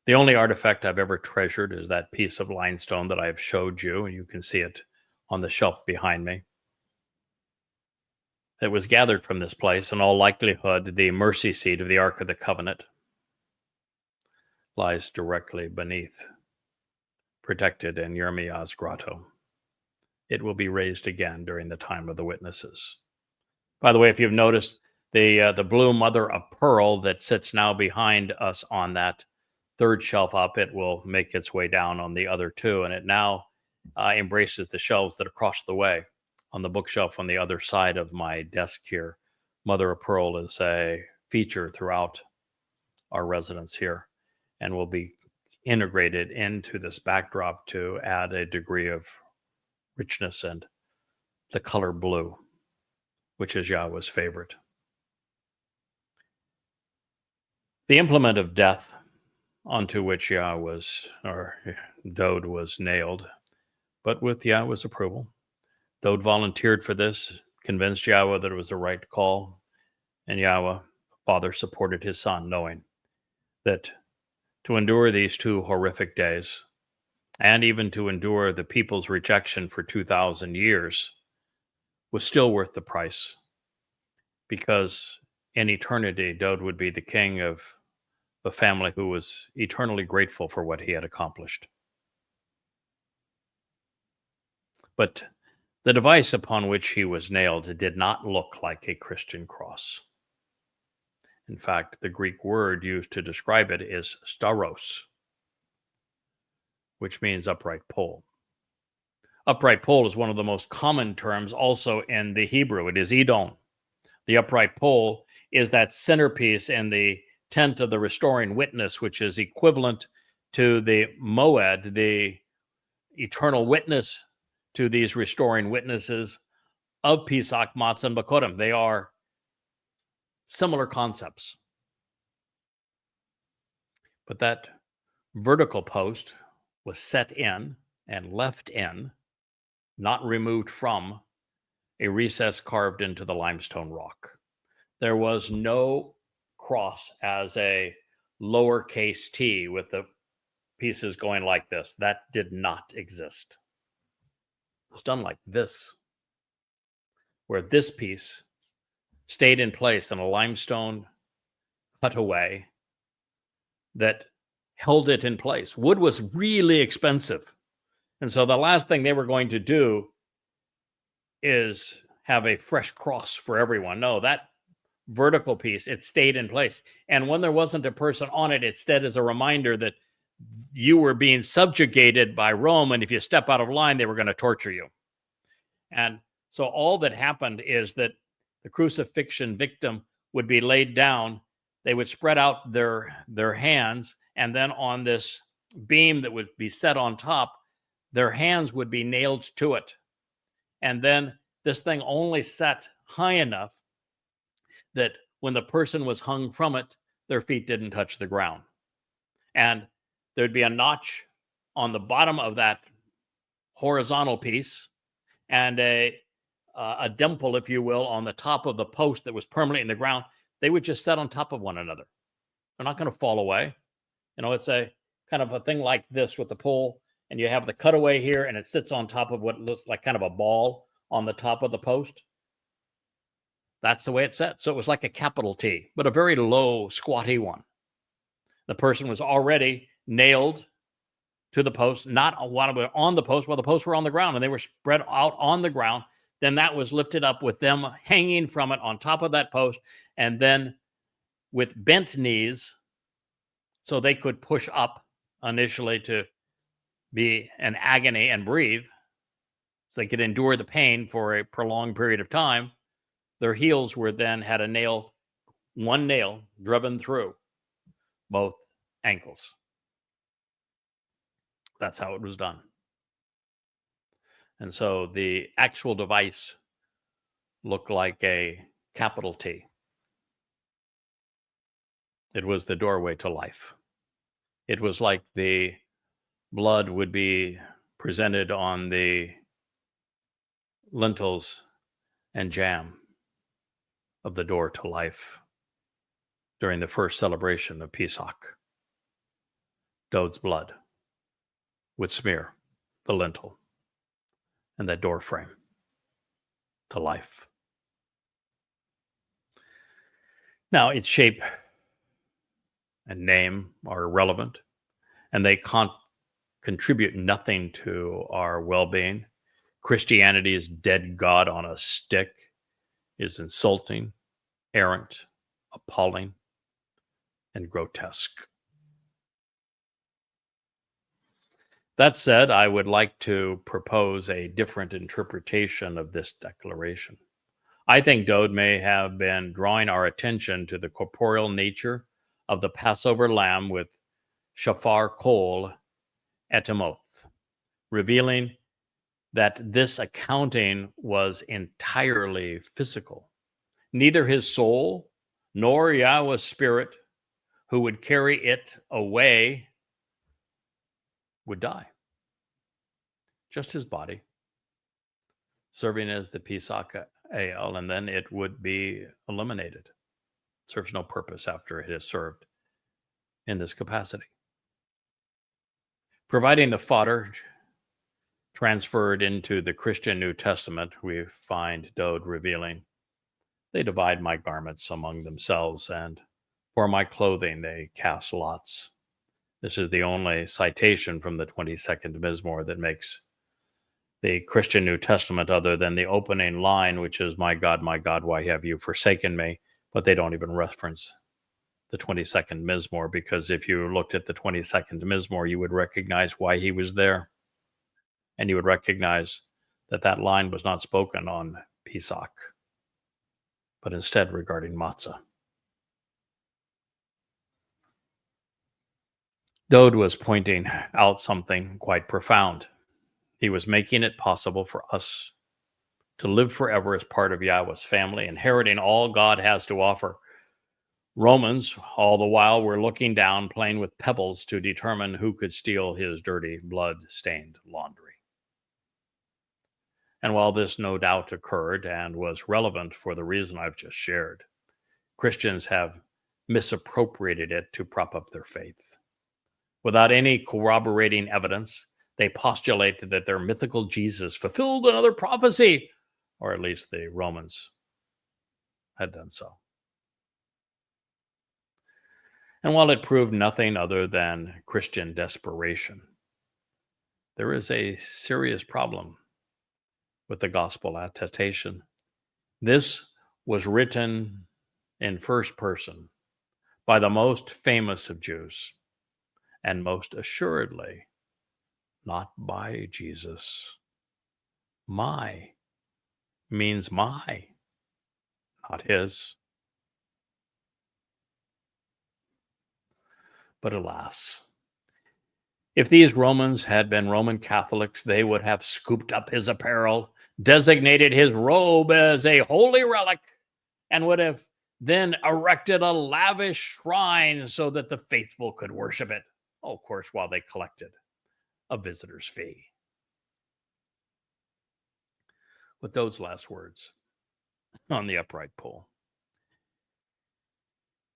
The only artifact I've ever treasured is that piece of limestone that I've showed you, and you can see it on the shelf behind me. It was gathered from this place. In all likelihood, the mercy seat of the Ark of the Covenant lies directly beneath, protected in Yirmiah's grotto. It will be raised again during the time of the witnesses. By the way, if you've noticed, the blue mother of pearl that sits now behind us on that third shelf up, it will make its way down on the other two, and it now embraces the shelves that are across the way on the bookshelf on the other side of my desk here. Mother of pearl is a feature throughout our residence here and will be integrated into this backdrop to add a degree of richness and the color blue, which is Yahweh's favorite. The implement of death onto which Dowd was nailed, but with Yahweh's approval. Dowd volunteered for this, convinced Yahweh that it was the right call, and Yahweh, Father, supported his son, knowing that to endure these 2 horrific days, and even to endure the people's rejection for 2,000 years, was still worth the price, because in eternity, Dowd would be the king of a family who was eternally grateful for what he had accomplished. But the device upon which he was nailed did not look like a Christian cross. In fact, the Greek word used to describe it is stauros, which means upright pole. Upright pole is one of the most common terms also in the Hebrew. It is idon. The upright pole is that centerpiece in the tent of the restoring witness, which is equivalent to the moed, the eternal witness to these restoring witnesses of Pesach, Matzah, and Bikurym. They are similar concepts. But that vertical post was set in and left in, not removed from, a recess carved into the limestone rock. There was no cross as a lowercase t with the pieces going like this. That did not exist. It was done like this, where this piece stayed in place in a limestone cutaway that held it in place. Wood was really expensive. And so the last thing they were going to do is have a fresh cross for everyone. No, that vertical piece, it stayed in place. And when there wasn't a person on it, it stood as a reminder that you were being subjugated by Rome. And if you step out of line, they were going to torture you. And so all that happened is that the crucifixion victim would be laid down. They would spread out their hands. And then on this beam that would be set on top, their hands would be nailed to it. And then this thing only set high enough that when the person was hung from it, their feet didn't touch the ground. And there'd be a notch on the bottom of that horizontal piece and a dimple, if you will, on the top of the post that was permanently in the ground. They would just set on top of one another. They're not going to fall away. You know, it's a kind of a thing like this with the pole, and you have the cutaway here, and it sits on top of what looks like kind of a ball on the top of the post. That's the way it's set. So it was like a capital T, but a very low, squatty one. The person was already nailed to the post, not on the post, while the posts were on the ground, and they were spread out on the ground. Then that was lifted up with them hanging from it on top of that post, and then with bent knees, so they could push up initially to be in agony and breathe, so they could endure the pain for a prolonged period of time. Their heels were then had one nail driven through both ankles. That's how it was done. And so the actual device looked like a capital T. It was the doorway to life. It was like the blood would be presented on the lintels and jam of the door to life during the first celebration of Pesach. Dowd's blood would smear the lintel and that door frame to life. Now, its shape and name are irrelevant, and they contribute nothing to our well-being. Christianity's dead God on a stick is insulting, errant, appalling, and grotesque. That said, I would like to propose a different interpretation of this declaration. I think Dowd may have been drawing our attention to the corporeal nature of the Passover lamb with shofar kol etemoth, revealing that this accounting was entirely physical. Neither his soul nor Yahweh's spirit, who would carry it away, would die. Just his body, serving as the Pesach ale, and then it would be eliminated. It serves no purpose after it has served in this capacity. Providing the fodder transferred into the Christian New Testament, we find Dowd revealing, they divide my garments among themselves, and for my clothing they cast lots. This is the only citation from the 22nd Mizmor that makes the Christian New Testament other than the opening line, which is, my God, why have you forsaken me? But they don't even reference the 22nd Mizmor, because if you looked at the 22nd Mizmor, you would recognize why he was there. And you would recognize that that line was not spoken on Pesach, but instead regarding matzah. Dowd was pointing out something quite profound. He was making it possible for us to live forever as part of Yahweh's family, inheriting all God has to offer. Romans, all the while, were looking down, playing with pebbles to determine who could steal his dirty, blood-stained laundry. And while this no doubt occurred and was relevant for the reason I've just shared, Christians have misappropriated it to prop up their faith. Without any corroborating evidence, they postulated that their mythical Jesus fulfilled another prophecy, or at least the Romans had done so. And while it proved nothing other than Christian desperation, there is a serious problem with the gospel attestation. This was written in first person by the most famous of Jews, and most assuredly not by Jesus. My means my, not his. But alas, if these Romans had been Roman Catholics, they would have scooped up his apparel, designated his robe as a holy relic, and would have then erected a lavish shrine so that the faithful could worship it. Oh, of course, while they collected a visitor's fee. With those last words on the upright pole,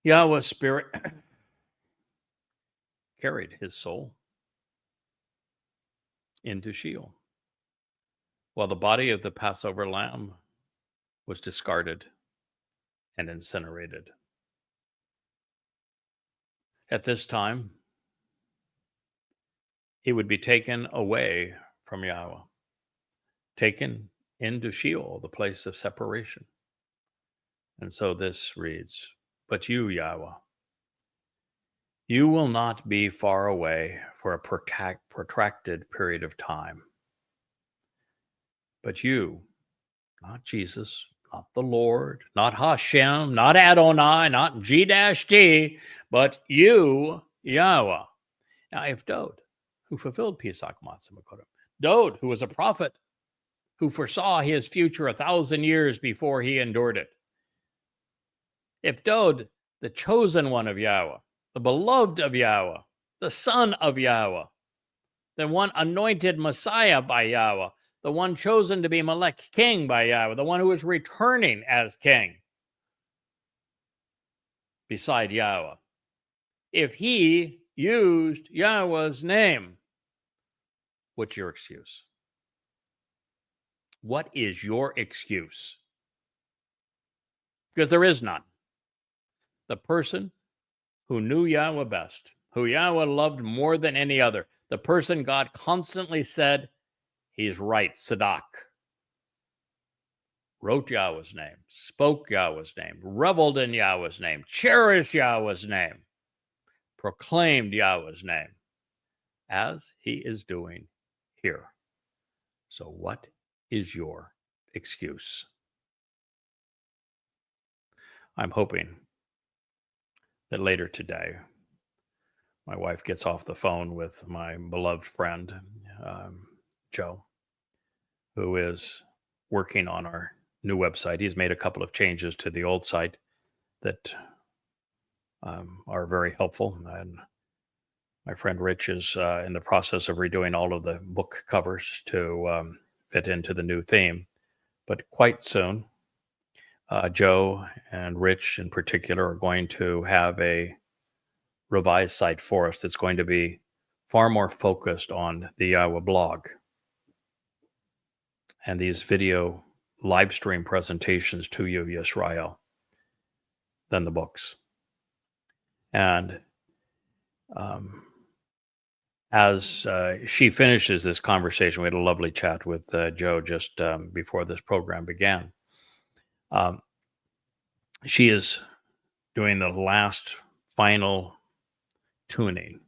Yahweh's spirit carried his soul into Sheol, while the body of the Passover lamb was discarded and incinerated. At this time, he would be taken away from Yahweh, taken into Sheol, the place of separation. And so this reads, but you, Yahweh, you will not be far away for a protracted period of time. But you, not Jesus, not the Lord, not Hashem, not Adonai, not G-D, but you, Yahweh. Now, if Dowd, who fulfilled Pesach Matzah Bikurym, Dowd, who was a prophet, who foresaw his future 1,000 years before he endured it, if Dowd, the chosen one of Yahweh, the beloved of Yahweh, the son of Yahweh, the one anointed Messiah by Yahweh, the one chosen to be Melech king by Yahweh, the one who is returning as king beside Yahweh, if he used Yahweh's name, what's your excuse? What is your excuse? Because there is none. The person who knew Yahweh best, who Yahweh loved more than any other, the person God constantly said, he's right, Sadak, wrote Yahweh's name, spoke Yahweh's name, reveled in Yahweh's name, cherished Yahweh's name, proclaimed Yahweh's name, as he is doing here. So what is your excuse? I'm hoping that later today, my wife gets off the phone with my beloved friend, Joe, who is working on our new website. He's made a couple of changes to the old site that are very helpful. And my friend Rich is in the process of redoing all of the book covers to fit into the new theme. But quite soon, Joe and Rich in particular are going to have a revised site for us that's going to be far more focused on the Yahowah blog and these video live stream presentations to you, Yisrael, than the books. And as she finishes this conversation, we had a lovely chat with Joe just before this program began. Um, she is doing the last final tuning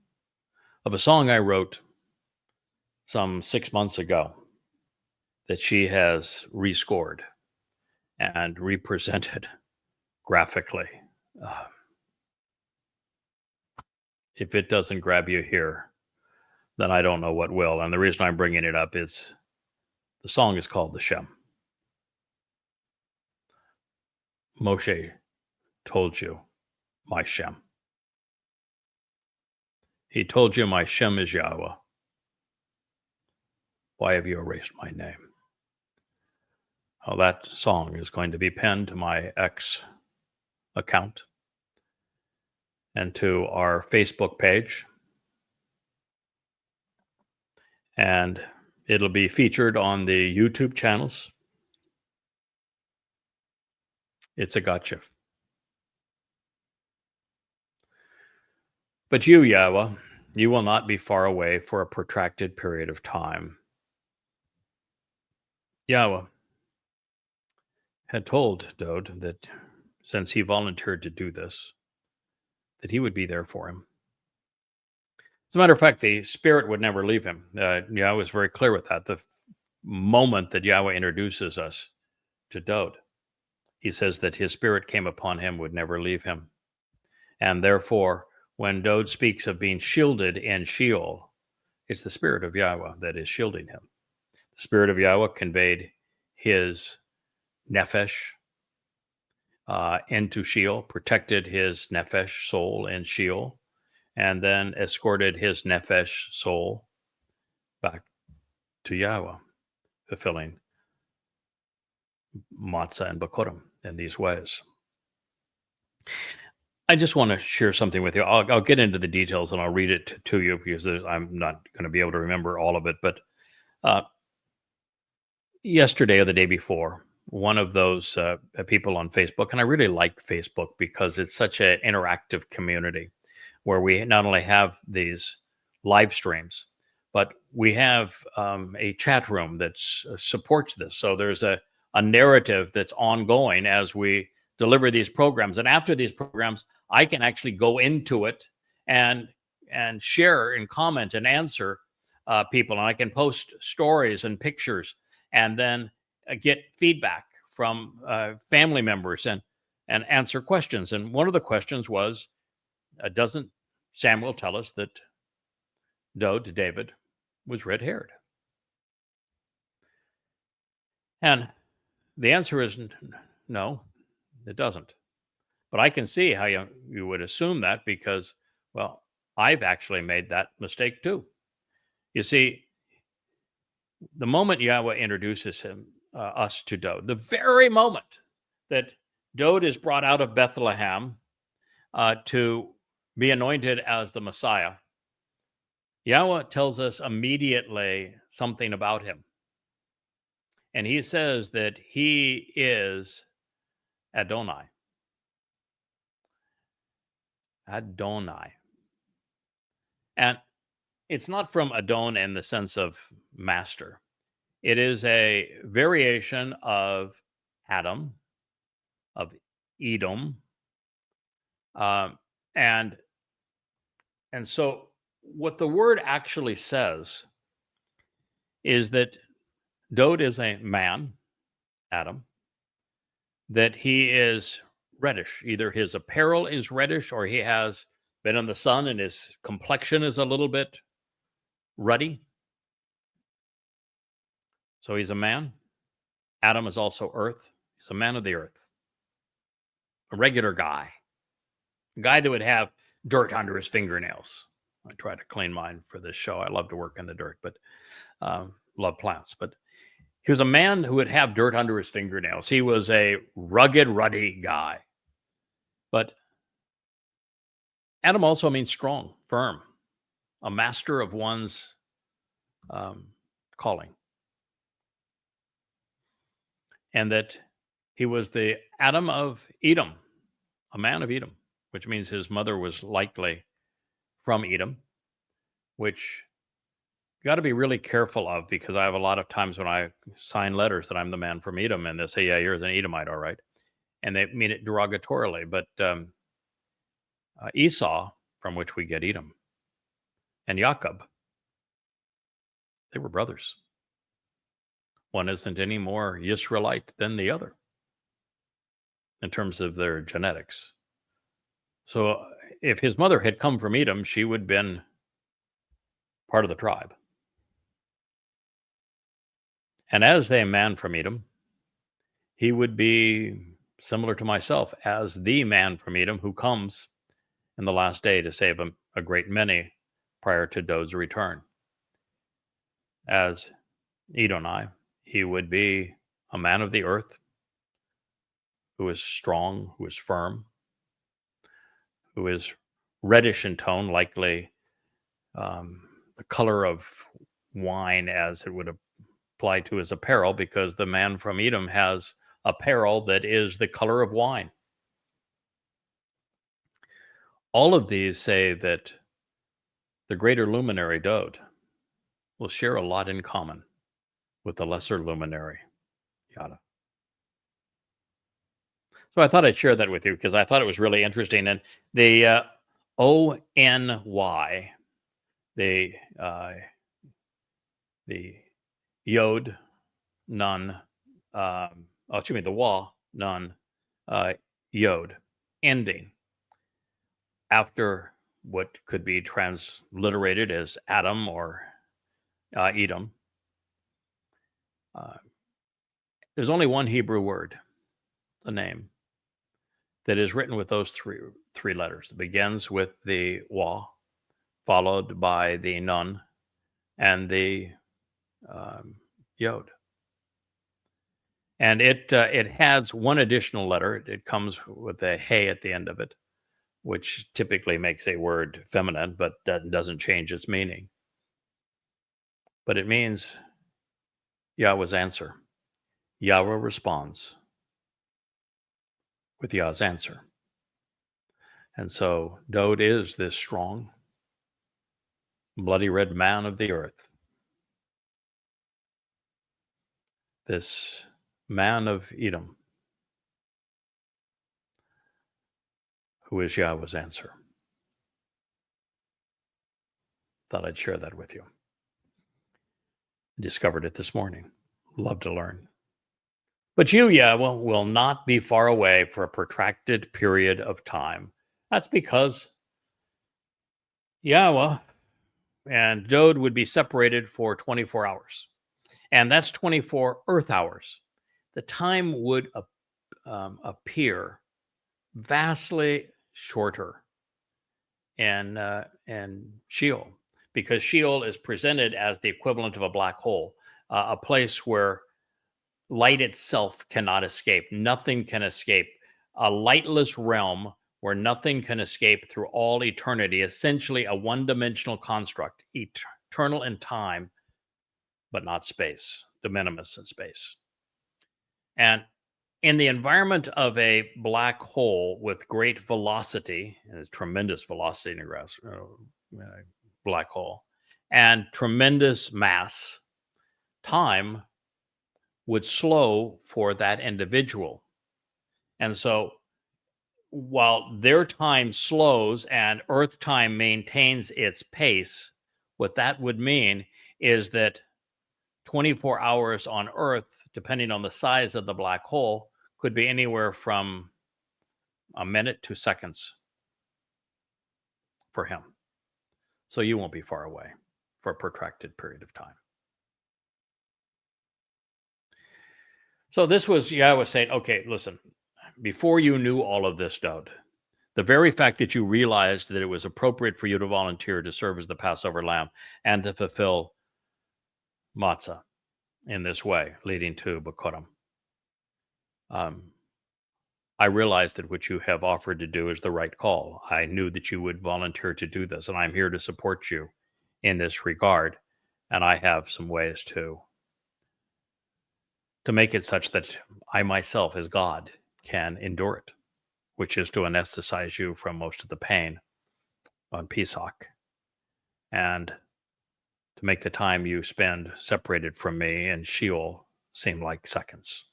of a song I wrote some 6 months ago that she has rescored and represented graphically. Uh, if it doesn't grab you here, then I don't know what will. And the reason I'm bringing it up is the song is called The Shem. Moshe told you my Shem. He told you my Shem is Yahweh. Why have you erased my name? Well, that song is going to be pinned to my X account and to our Facebook page. And it'll be featured on the YouTube channels. It's a gotcha. But you, Yahweh, you will not be far away for a protracted period of time. Yahweh had told Dowd that since he volunteered to do this, that he would be there for him. As a matter of fact, the Spirit would never leave him. Yahweh was very clear with that. The moment that Yahweh introduces us to Dowd, he says that his Spirit came upon him, would never leave him. And therefore, when Dowd speaks of being shielded in Sheol, it's the Spirit of Yahweh that is shielding him. The Spirit of Yahweh conveyed his nefesh into Sheol, protected his nefesh soul in Sheol, and then escorted his nefesh soul back to Yahweh, fulfilling Matzah Bikurym in these ways. I just want to share something with you. I'll get into the details and I'll read it to you because I'm not going to be able to remember all of it. But yesterday or the day before, one of those people on Facebook, and I really like Facebook because it's such an interactive community where we not only have these live streams, but we have a chat room that supports this. So there's a narrative that's ongoing as we deliver these programs. And after these programs, I can actually go into it and share and comment and answer people. And I can post stories and pictures and then get feedback from family members and answer questions. And one of the questions was, doesn't Samuel tell us that David was red-haired? And the answer is no, it doesn't. But I can see how you would assume that because, well, I've actually made that mistake too. You see, the moment Yahweh introduces us to Dowd, the very moment that Dowd is brought out of Bethlehem to be anointed as the Messiah, Yahweh tells us immediately something about him. And he says that he is Adonai. Adonai. And it's not from Adon in the sense of master. It is a variation of Adam, of Edom. And so what the word actually says is that Dowd is a man, Adam, that he is reddish. Either his apparel is reddish or he has been in the sun and his complexion is a little bit ruddy. So he's a man. Adam is also earth. He's a man of the earth. A regular guy. A guy that would have dirt under his fingernails. I try to clean mine for this show. I love to work in the dirt, but love plants. But he was a man who would have dirt under his fingernails. He was a rugged, ruddy guy. But Adam also means strong, firm, a master of one's calling. And that he was the Adam of Edom, a man of Edom, which means his mother was likely from Edom, which got to be really careful of, because I have a lot of times when I sign letters that I'm the man from Edom, and they say, yeah, you're an Edomite, all right. And they mean it derogatorily. But Esau, from which we get Edom, and Jacob, they were brothers. One isn't any more Israelite than the other in terms of their genetics. So if his mother had come from Edom, she would have been part of the tribe. And as a man from Edom, he would be similar to myself as the man from Edom who comes in the last day to save a great many prior to Dowd's return. As Edonai, he would be a man of the earth who is strong, who is firm, who is reddish in tone, likely the color of wine, as it would apply to his apparel, because the man from Edom has apparel that is the color of wine. All of these say that the greater luminary Dowd will share a lot in common with the lesser luminary Yada. So I thought I'd share that with you because I thought it was really interesting. And the ONY, the Yod, Nun, the Wa, Nun, Yod, ending after what could be transliterated as Adam or Edom. There's only one Hebrew word, a name, that is written with those three letters. It begins with the Wa, followed by the Nun, and the Yod. And it has one additional letter. It comes with a hey at the end of it, which typically makes a word feminine, but doesn't change its meaning. But it means Yahweh's answer. Yahweh responds with Yah's answer. And so Dowd is this strong, bloody red man of the earth, this man of Edom, who is Yahweh's answer. Thought I'd share that with you. Discovered it this morning. Love to learn. But you, Yahweh, will not be far away for a protracted period of time. That's because Yahweh and Dowd would be separated for 24 hours. And that's 24 earth hours. The time would appear vastly shorter in Sheol, because Sheol is presented as the equivalent of a black hole, a place where light itself cannot escape. Nothing can escape. A lightless realm where nothing can escape through all eternity, essentially a one-dimensional construct, eternal in time, but not space, de minimis in space. And in the environment of a black hole with great velocity, and tremendous velocity in a black hole, and tremendous mass, time would slow for that individual. And so while their time slows and Earth time maintains its pace, what that would mean is that 24 hours on Earth, depending on the size of the black hole, could be anywhere from a minute to seconds for him. So you won't be far away for a protracted period of time. So this was Yahweh saying, okay, listen, before you knew all of this, Dowd, the very fact that you realized that it was appropriate for you to volunteer to serve as the Passover lamb and to fulfill Matzah in this way, leading to Bikurym, I realized that what you have offered to do is the right call. I knew that you would volunteer to do this, and I'm here to support you in this regard. And I have some ways to make it such that I myself, as God, can endure it, which is to anesthetize you from most of the pain on Pesach and to to make the time you spend separated from me in Sheol seem like seconds,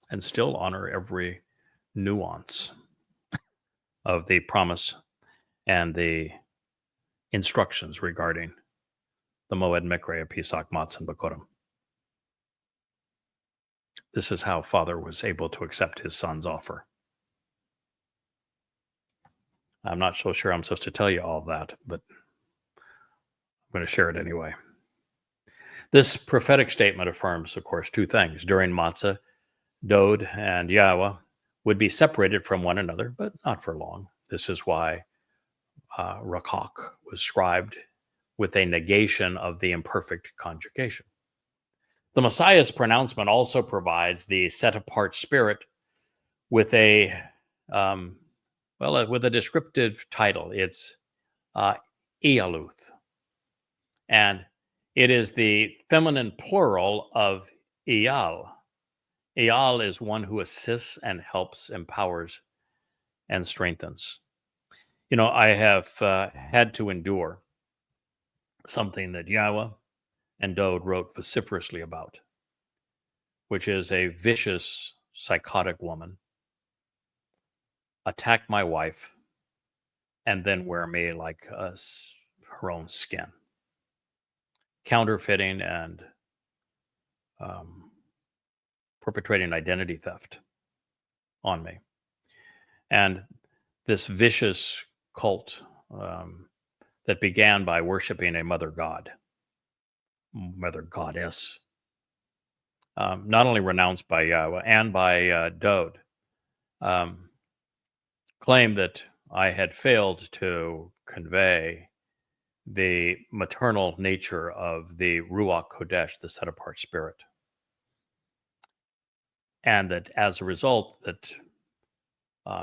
and still honor every nuance of the promise and the instructions regarding the Moed Mikre of Pesach, Matzah Bikurym. This is how Father was able to accept his son's offer. I'm not so sure I'm supposed to tell you all that, but I'm going to share it anyway. This prophetic statement affirms, of course, two things. During Matzah, Dowd and Yahowah would be separated from one another, but not for long. This is why Rakak was scribed with a negation of the imperfect conjugation. The Messiah's pronouncement also provides the set-apart spirit with a with a descriptive title. It's Ialuth, and it is the feminine plural of Ial. Ial is one who assists and helps, empowers, and strengthens. You know, I have had to endure something that Yahowah and Dowd wrote vociferously about, which is a vicious, psychotic woman attack my wife and then wear me like her own skin, counterfeiting and perpetrating identity theft on me. And this vicious cult that began by worshiping a mother goddess, not only renounced by Yahowah and by Dowd, claimed that I had failed to convey the maternal nature of the Ruach Kodesh, the set-apart spirit. And that as a result, that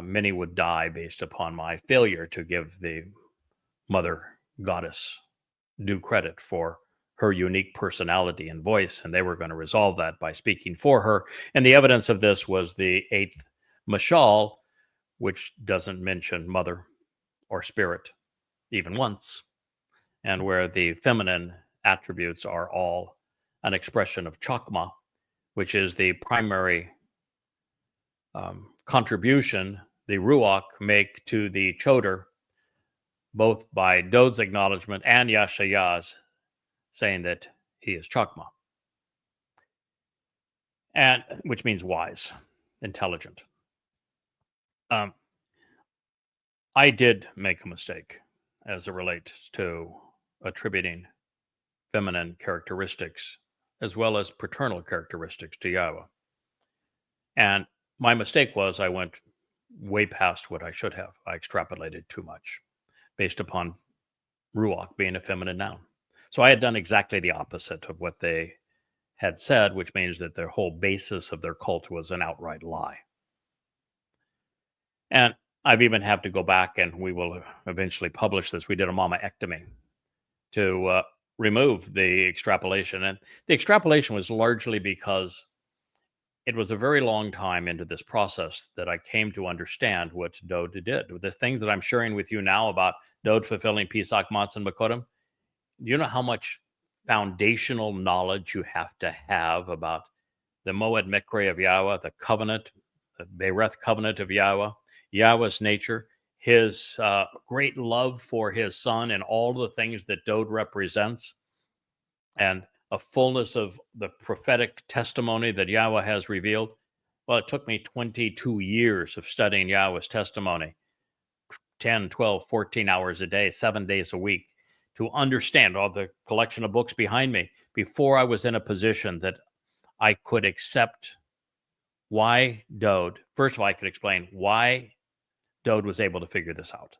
many would die based upon my failure to give the mother goddess due credit for her unique personality and voice, and they were going to resolve that by speaking for her. And the evidence of this was the 8th Mashal, which doesn't mention mother or spirit even once, and where the feminine attributes are all an expression of chakma, which is the primary contribution the Ruach make to the Choder, both by Dowd's acknowledgement and Yashayah's saying that he is chakma, and which means wise, intelligent. I did make a mistake as it relates to attributing feminine characteristics as well as paternal characteristics to Yahowah. And my mistake was I went way past what I should have. I extrapolated too much based upon Ruach being a feminine noun. So I had done exactly the opposite of what they had said, which means that their whole basis of their cult was an outright lie. And I've even had to go back, and we will eventually publish this. We did a mammaectomy to remove the extrapolation. And the extrapolation was largely because it was a very long time into this process that I came to understand what Dowd did. The things that I'm sharing with you now about Dowd fulfilling Pesach, Matzah Bikurym, do you know how much foundational knowledge you have to have about the Moed Mikre of Yahowah, the covenant, the Bereth covenant of Yahowah, Yahweh's nature, his great love for his son, and all the things that Dowd represents, and a fullness of the prophetic testimony that Yahowah has revealed? Well, it took me 22 years of studying Yahweh's testimony, 10, 12, 14 hours a day, 7 days a week, to understand all the collection of books behind me before I was in a position that I could accept why Dowd, first of all, I could explain why Dowd was able to figure this out.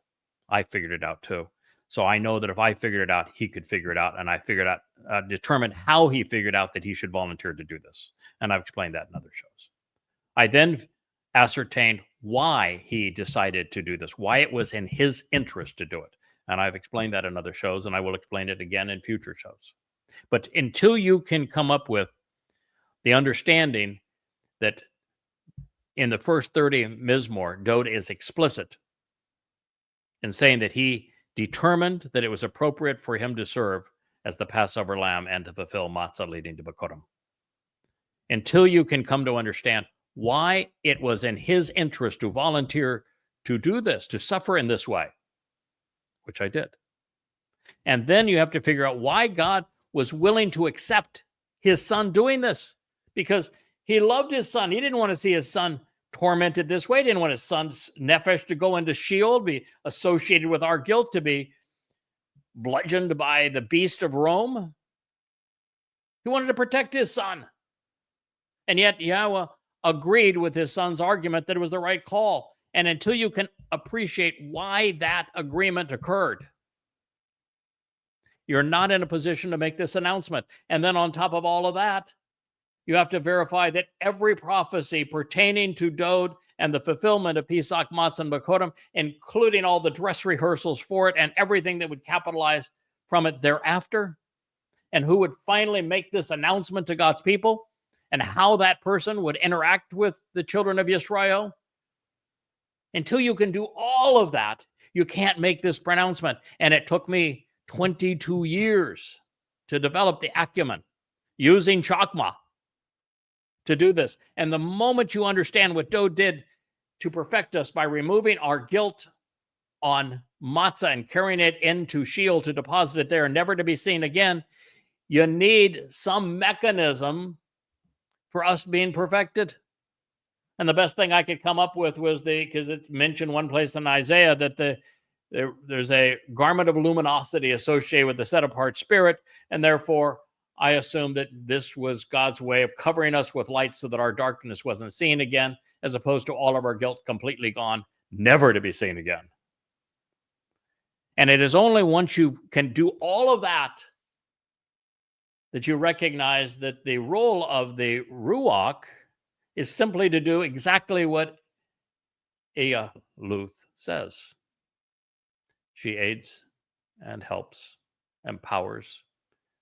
I figured it out too. So I know that if I figured it out, he could figure it out. And I figured out, determined how he figured out that he should volunteer to do this. And I've explained that in other shows. I then ascertained why he decided to do this, why it was in his interest to do it. And I've explained that in other shows, and I will explain it again in future shows. But until you can come up with the understanding that in the first 30 Mizmor, Dowd is explicit in saying that he determined that it was appropriate for him to serve as the Passover lamb and to fulfill Matzah leading to Bikurym. Until you can come to understand why it was in his interest to volunteer to do this, to suffer in this way, which I did. And then you have to figure out why God was willing to accept his son doing this, because he loved his son. He didn't want to see his son tormented this way. He didn't want his son's nefesh to go into Sheol, be associated with our guilt, to be bludgeoned by the beast of Rome. He wanted to protect his son. And yet Yahweh agreed with his son's argument that it was the right call. And until you can appreciate why that agreement occurred, you're not in a position to make this announcement. And then on top of all of that, you have to verify that every prophecy pertaining to Dowd and the fulfillment of Pesach, Matzah, and Bikurym, including all the dress rehearsals for it and everything that would capitalize from it thereafter, and who would finally make this announcement to God's people, and how that person would interact with the children of Israel. Until you can do all of that, you can't make this pronouncement. And it took me 22 years to develop the acumen using Chakma to do this. And the moment you understand what Dowd did to perfect us by removing our guilt on matzah and carrying it into Sheol to deposit it there and never to be seen again, you need some mechanism for us being perfected. And the best thing I could come up with was because it's mentioned one place in Isaiah that there's a garment of luminosity associated with the set-apart spirit, and therefore I assumed that this was God's way of covering us with light so that our darkness wasn't seen again, as opposed to all of our guilt completely gone, never to be seen again. And it is only once you can do all of that that you recognize that the role of the Ruach is simply to do exactly what Yahowah says. She aids and helps, empowers,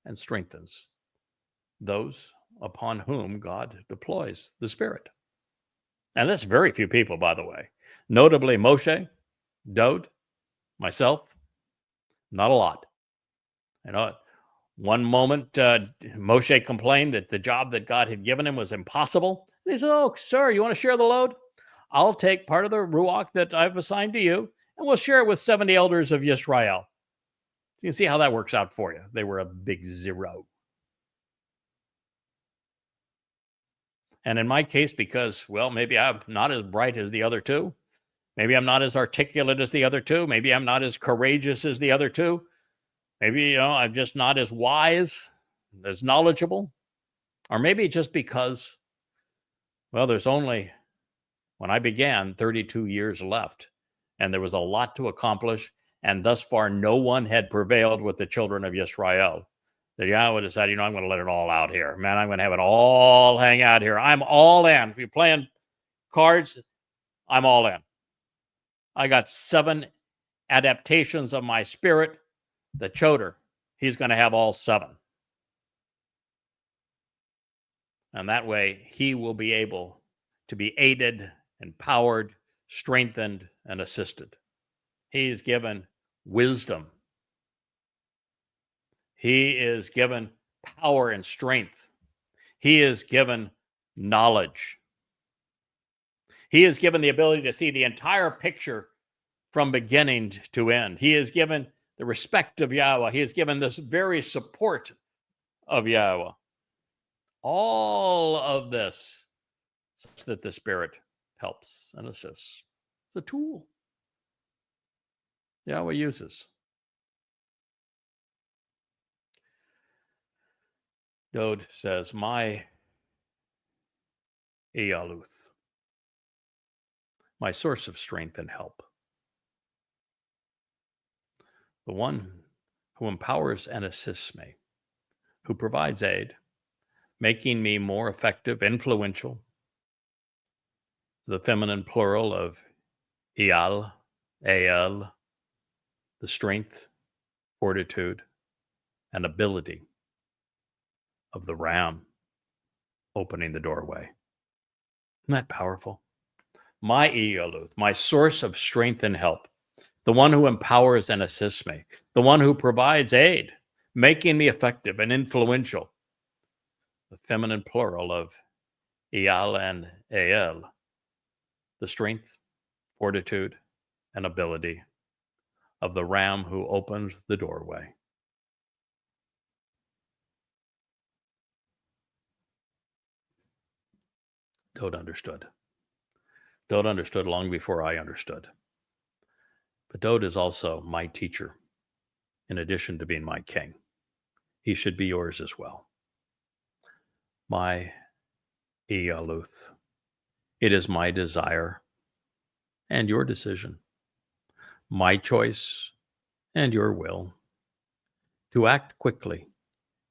and strengthens those upon whom God deploys the Spirit. And that's very few people, by the way. Notably Moshe, Dowd, myself, not a lot. You know, one moment Moshe complained that the job that God had given him was impossible. And he said, "Oh, sir, you want to share the load? I'll take part of the Ruach that I've assigned to you, and we'll share it with 70 elders of Yisrael." You can see how that works out for you. They were a big zero. And in my case, because, well, maybe I'm not as bright as the other two. Maybe I'm not as articulate as the other two. Maybe I'm not as courageous as the other two. Maybe, I'm just not as wise, as knowledgeable. Or maybe just because, well, there's only, when I began, 32 years left. And there was a lot to accomplish. And thus far, no one had prevailed with the children of Yisrael. That Yahweh decided, I'm going to let it all out here. Man, I'm going to have it all hang out here. I'm all in. If you're playing cards, I'm all in. I got 7 adaptations of my spirit. The choder, he's going to have all 7. And that way, he will be able to be aided, empowered, strengthened, and assisted. He is given wisdom. He is given power and strength. He is given knowledge. He is given the ability to see the entire picture from beginning to end. He is given the respect of Yahweh. He is given this very support of Yahweh. All of this so that the Spirit helps and assists. The tool Yahweh uses. Dowd says, my Yahowah, my source of strength and help, the one who empowers and assists me, who provides aid, making me more effective, influential, the feminine plural of Ial, the strength, fortitude, and ability of the ram opening the doorway. Isn't that powerful? My Yahowah, my source of strength and help, the one who empowers and assists me, the one who provides aid, making me effective and influential. The feminine plural of Iyal and El, the strength, fortitude, and ability of the ram who opens the doorway. Dowd understood. Dowd understood long before I understood. But Dowd is also my teacher, in addition to being my king. He should be yours as well. My Ealuth. It is my desire and your decision, my choice and your will, to act quickly,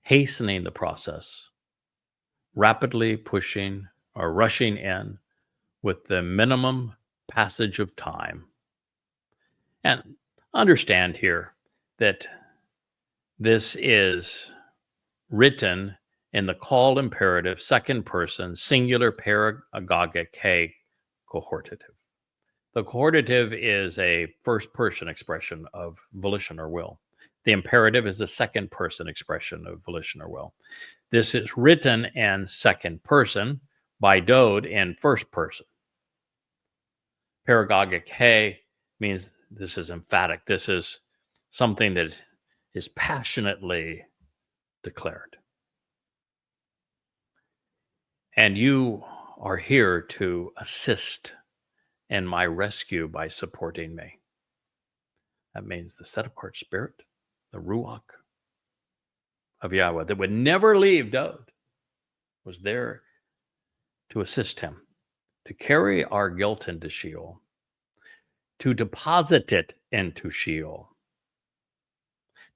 hastening the process, rapidly pushing or rushing in with the minimum passage of time. And understand here that this is written in the call imperative, second person, singular paragogic he cohortative. The cohortative is a first person expression of volition or will. The imperative is a second person expression of volition or will. This is written in second person by Dowd in first person. Paragogic he means this is emphatic. This is something that is passionately declared. And you are here to assist in my rescue by supporting me. That means the set apart spirit, the Ruach of Yahweh that would never leave Dowd, was there to assist him, to carry our guilt into Sheol, to deposit it into Sheol,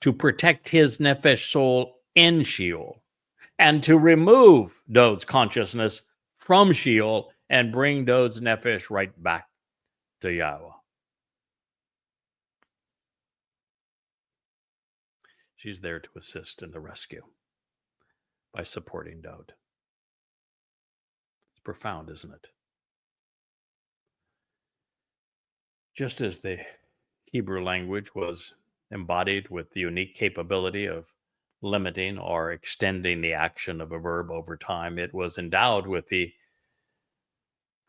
to protect his nefesh soul in Sheol, and to remove Dowd's consciousness from Sheol and bring Dowd's nefesh right back to Yahweh. She's there to assist in the rescue by supporting Dowd. It's profound, isn't it? Just as the Hebrew language was embodied with the unique capability of limiting or extending the action of a verb over time, it was endowed with the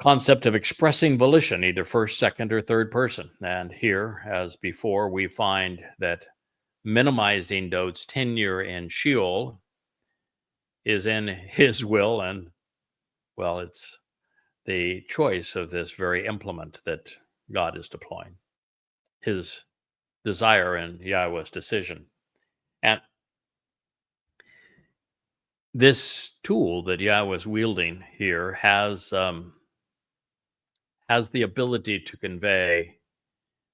concept of expressing volition, either first, second, or third person. And here, as before, we find that minimizing Dowd's tenure in Sheol is in his will, and, well, it's the choice of this very implement that God is deploying, his desire and Yahweh's decision. And this tool that Yahweh is wielding here has the ability to convey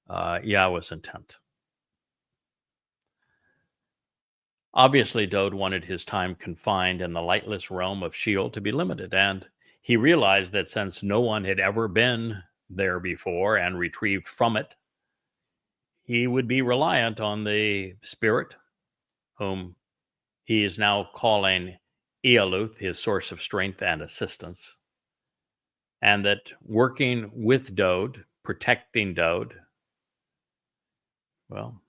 Yahweh's intent. Obviously, Dowd wanted his time confined in the lightless realm of Sheol to be limited, and he realized that since no one had ever been there before and retrieved from it, he would be reliant on the Spirit, whom he is now calling Ealuth, his source of strength and assistance, and that working with Dowd, protecting Dowd, well,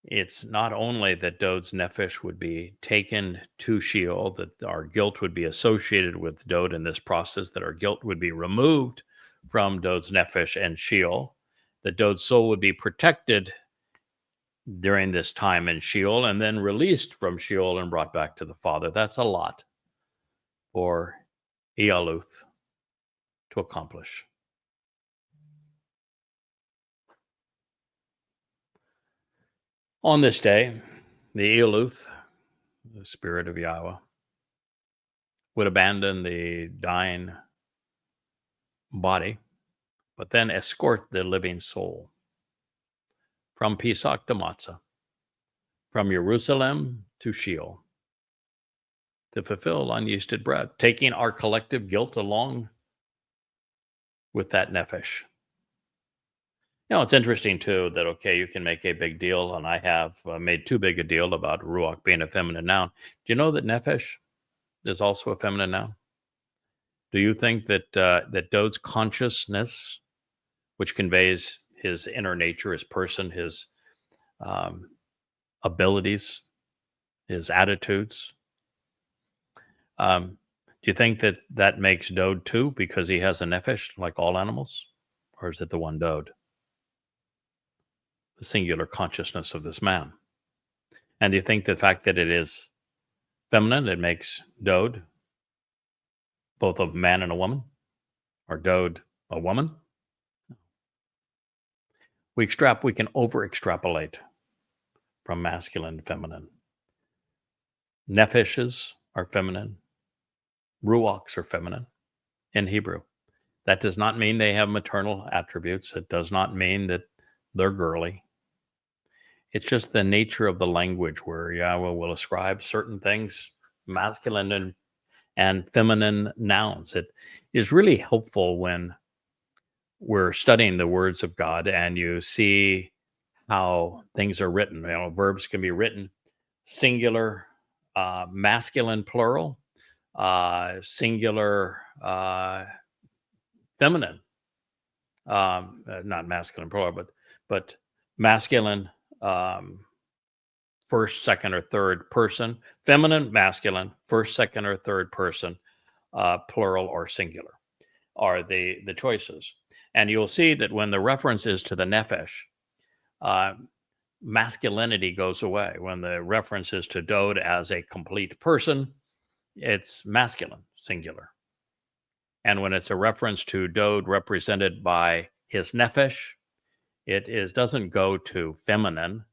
it's not only that Dowd's nefesh would be taken to Sheol, that our guilt would be associated with Dowd in this process, that our guilt would be removed from Dowd's nefesh and Sheol, that Dowd's soul would be protected during this time in Sheol and then released from Sheol and brought back to the Father. That's a lot for Ealuth to accomplish. On this day, the Ealuth, the Spirit of Yahweh, would abandon the dying body, but then escort the living soul from Pesach to Matzah, from Jerusalem to Sheol, to fulfill unyeasted bread, taking our collective guilt along with that nefesh. You know, it's interesting, too, that, okay, you can make a big deal, and I have made too big a deal about Ruach being a feminine noun. Do you know that nefesh is also a feminine noun? Do you think that that Dowd's consciousness, which conveys his inner nature, his person, his um, abilities, his attitudes. Do you think that that makes Dowd two because he has a nefesh like all animals? Or is it the one Dowd, the singular consciousness of this man? And do you think the fact that it is feminine, it makes Dowd both a man and a woman? Or Dowd a woman? We can over extrapolate from masculine to feminine. Nefeshes are feminine. Ruachs are feminine in Hebrew. That does not mean they have maternal attributes. It does not mean that they're girly. It's just the nature of the language where Yahweh will ascribe certain things, masculine and feminine nouns. It is really helpful when we're studying the words of God and you see how things are written. Verbs can be written singular, masculine, plural, singular, feminine, not masculine, plural, but masculine, first, second, or third person, feminine, masculine, first, second, or third person, plural or singular are the choices. And you'll see that when the reference is to the nefesh, masculinity goes away. When the reference is to Dowd as a complete person, it's masculine, singular. And when it's a reference to Dowd represented by his nefesh, it doesn't go to feminine,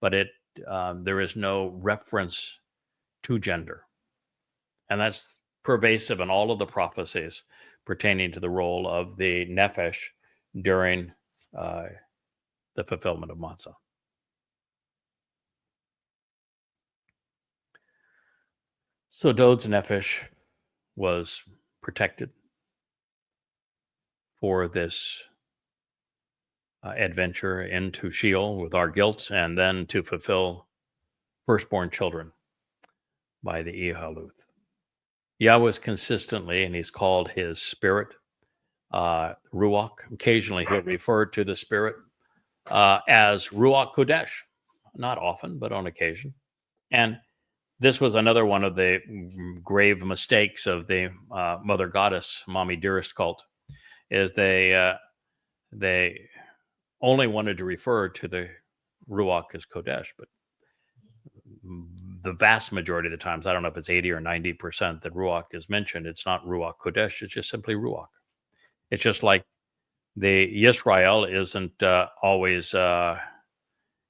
but there is no reference to gender. And that's pervasive in all of the prophecies pertaining to the role of the nefesh during the fulfillment of Matzah. So Dowd's nefesh was protected for this adventure into Sheol with our guilt, and then to fulfill firstborn children by the Ihaluth. Yahweh is consistently, and he's called his spirit Ruach. Occasionally he'll refer to the spirit as Ruach Kodesh. Not often, but on occasion. And this was another one of the grave mistakes of the Mother Goddess, Mommy Dearest cult, is they only wanted to refer to the Ruach as Kodesh, but the vast majority of the times, I don't know if it's 80 or 90% that Ruach is mentioned, it's not Ruach Kodesh, it's just simply Ruach. It's just like the Yisrael isn't always Yisrael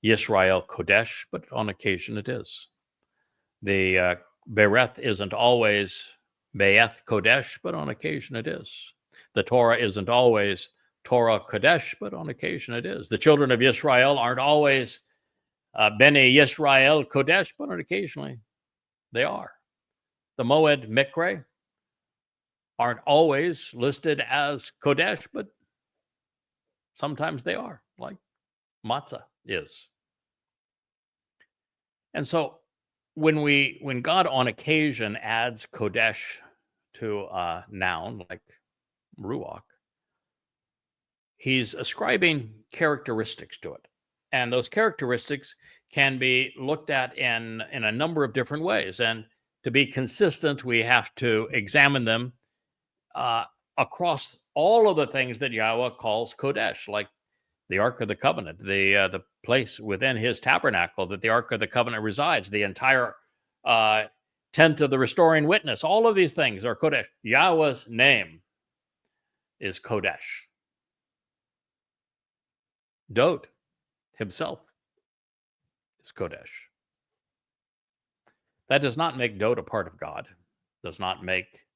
Kodesh, but on occasion it is. The Bereth isn't always Be'eth Kodesh, but on occasion it is. The Torah isn't always Torah Kodesh, but on occasion it is. The children of Yisrael aren't always Bnei Yisrael Kodesh, but occasionally they are. The Moed Mikre aren't always listed as Kodesh, but sometimes they are, like Matzah is. And so when God on occasion adds Kodesh to a noun like Ruach, he's ascribing characteristics to it. And those characteristics can be looked at in a number of different ways. And to be consistent, we have to examine them across all of the things that Yahweh calls Kodesh, like the Ark of the Covenant, the place within his tabernacle that the Ark of the Covenant resides, the entire tent of the restoring witness. All of these things are Kodesh. Yahweh's name is Kodesh. Dowd himself is Kodesh. That does not make Dowd a part of God. Does not make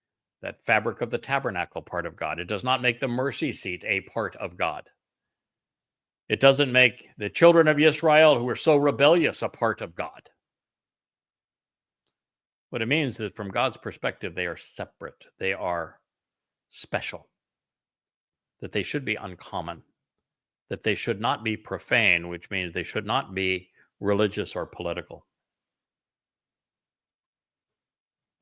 that fabric of the tabernacle part of God. It does not make the mercy seat a part of God. It doesn't make the children of Israel who are so rebellious a part of God. What it means is that from God's perspective, they are separate. They are special. That they should be uncommon. That they should not be profane, which means they should not be religious or political.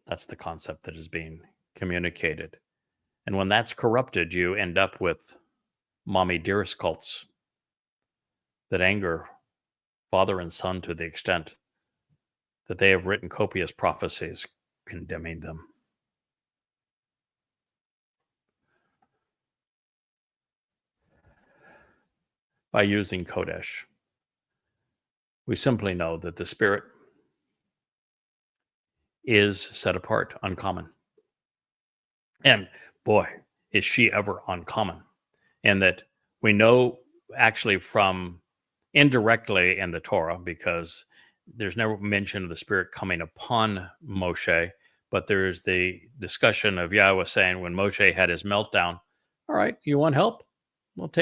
That's the concept that is being communicated. And when that's corrupted, you end up with Mommy Dearest cults that anger Father and Son to the extent that they have written copious prophecies condemning them. By using Kodesh, we simply know that the Spirit is set apart, uncommon. And boy, is she ever uncommon. And that we know actually from indirectly in the Torah, because there's never mention of the Spirit coming upon Moshe, but there's the discussion of Yahweh saying when Moshe had his meltdown, all right, you want help? We'll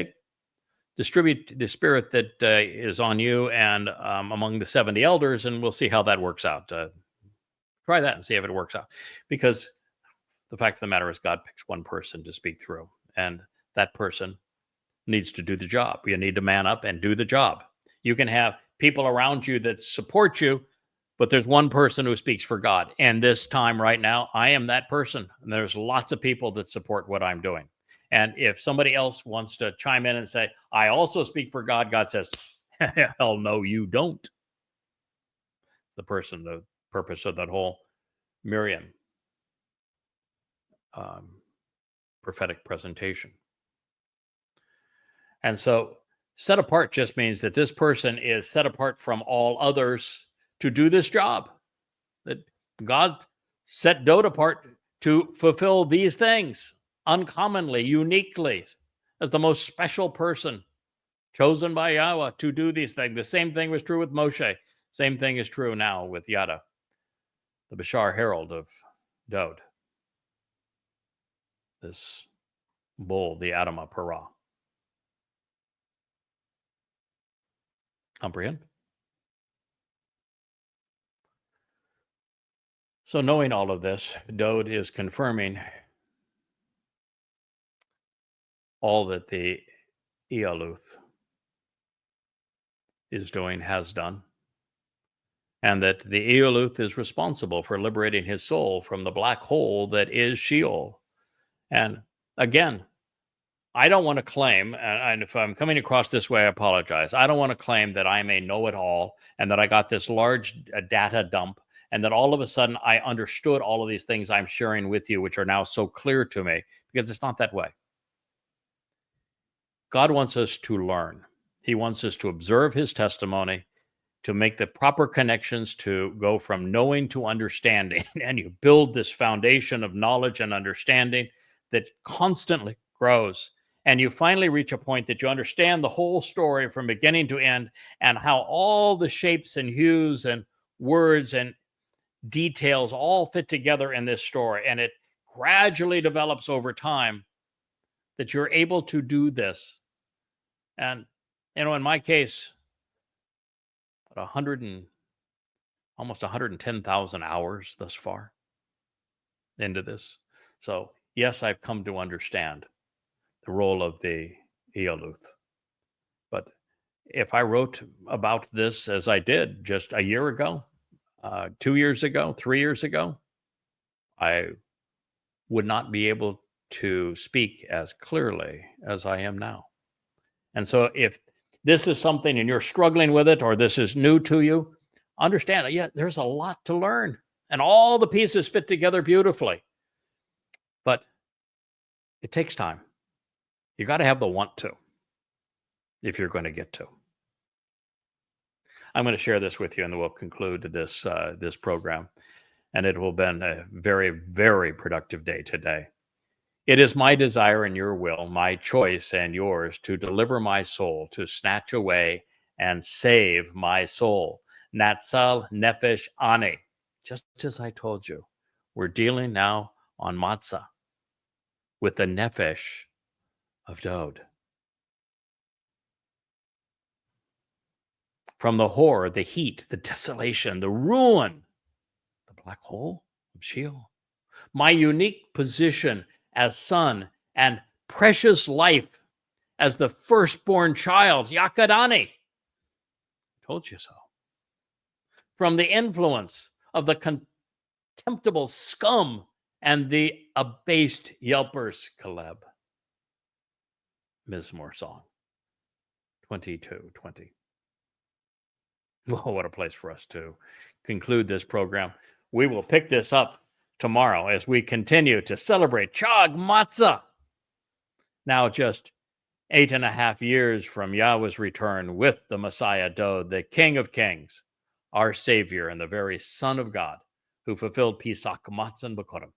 distribute the Spirit that is on you and among the 70 elders, and we'll see how that works out. Try that and see if it works out. Because the fact of the matter is God picks one person to speak through, and that person needs to do the job. You need to man up and do the job. You can have people around you that support you, but there's one person who speaks for God. And this time right now, I am that person. And there's lots of people that support what I'm doing. And if somebody else wants to chime in and say, I also speak for God, God says, hell no, you don't. The purpose of that whole Miriam prophetic presentation. And so set apart just means that this person is set apart from all others to do this job. That God set Dowd apart to fulfill these things uncommonly, uniquely, as the most special person chosen by Yahweh to do these things. The same thing was true with Moshe. Same thing is true now with Yada, the Bashar herald of Dowd. This bull, the Adamah Parah. Comprehend? So knowing all of this, Dowd is confirming all that the Ealuth is doing, has done, and that the Ealuth is responsible for liberating his soul from the black hole that is Sheol. And again, I don't want to claim, and if I'm coming across this way, I apologize. I don't want to claim that I'm a know-it-all and that I got this large data dump and that all of a sudden I understood all of these things I'm sharing with you, which are now so clear to me, because it's not that way. God wants us to learn. He wants us to observe his testimony, to make the proper connections, to go from knowing to understanding. And you build this foundation of knowledge and understanding that constantly grows. And you finally reach a point that you understand the whole story from beginning to end, and how all the shapes and hues and words and details all fit together in this story. And it gradually develops over time that you're able to do this. And, in my case, almost 110,000 hours thus far into this. So yes, I've come to understand the role of the Ealuth. But if I wrote about this as I did just a year ago, 2 years ago, 3 years ago, I would not be able to speak as clearly as I am now. And so if this is something and you're struggling with it, or this is new to you, understand that, yeah, there's a lot to learn and all the pieces fit together beautifully. But it takes time. You got to have the want to if you're going to get to. I'm going to share this with you and then we'll conclude this program. And it will have been a very, very productive day today. It is my desire and your will, my choice and yours, to deliver my soul, to snatch away and save my soul. Natsal Nefesh Ani. Just as I told you, we're dealing now on Matzah with the Nefesh of Dowd. From the horror, the heat, the desolation, the ruin, the black hole of Sheol. My unique position as son and precious life as the firstborn child, Yakadani. Told you so. From the influence of the contemptible scum and the abased yelpers, Caleb. Mizmor song 22:20. Well, what a place for us to conclude this program. We will pick this up tomorrow as we continue to celebrate Chag Matzah. Now just 8.5 years from Yahweh's return with the Messiah Dowd, the King of Kings, our Savior and the very Son of God, who fulfilled Pesach, Matzah Bikurym,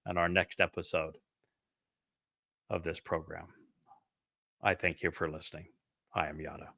and our next episode of this program. I thank you for listening. I am Yada.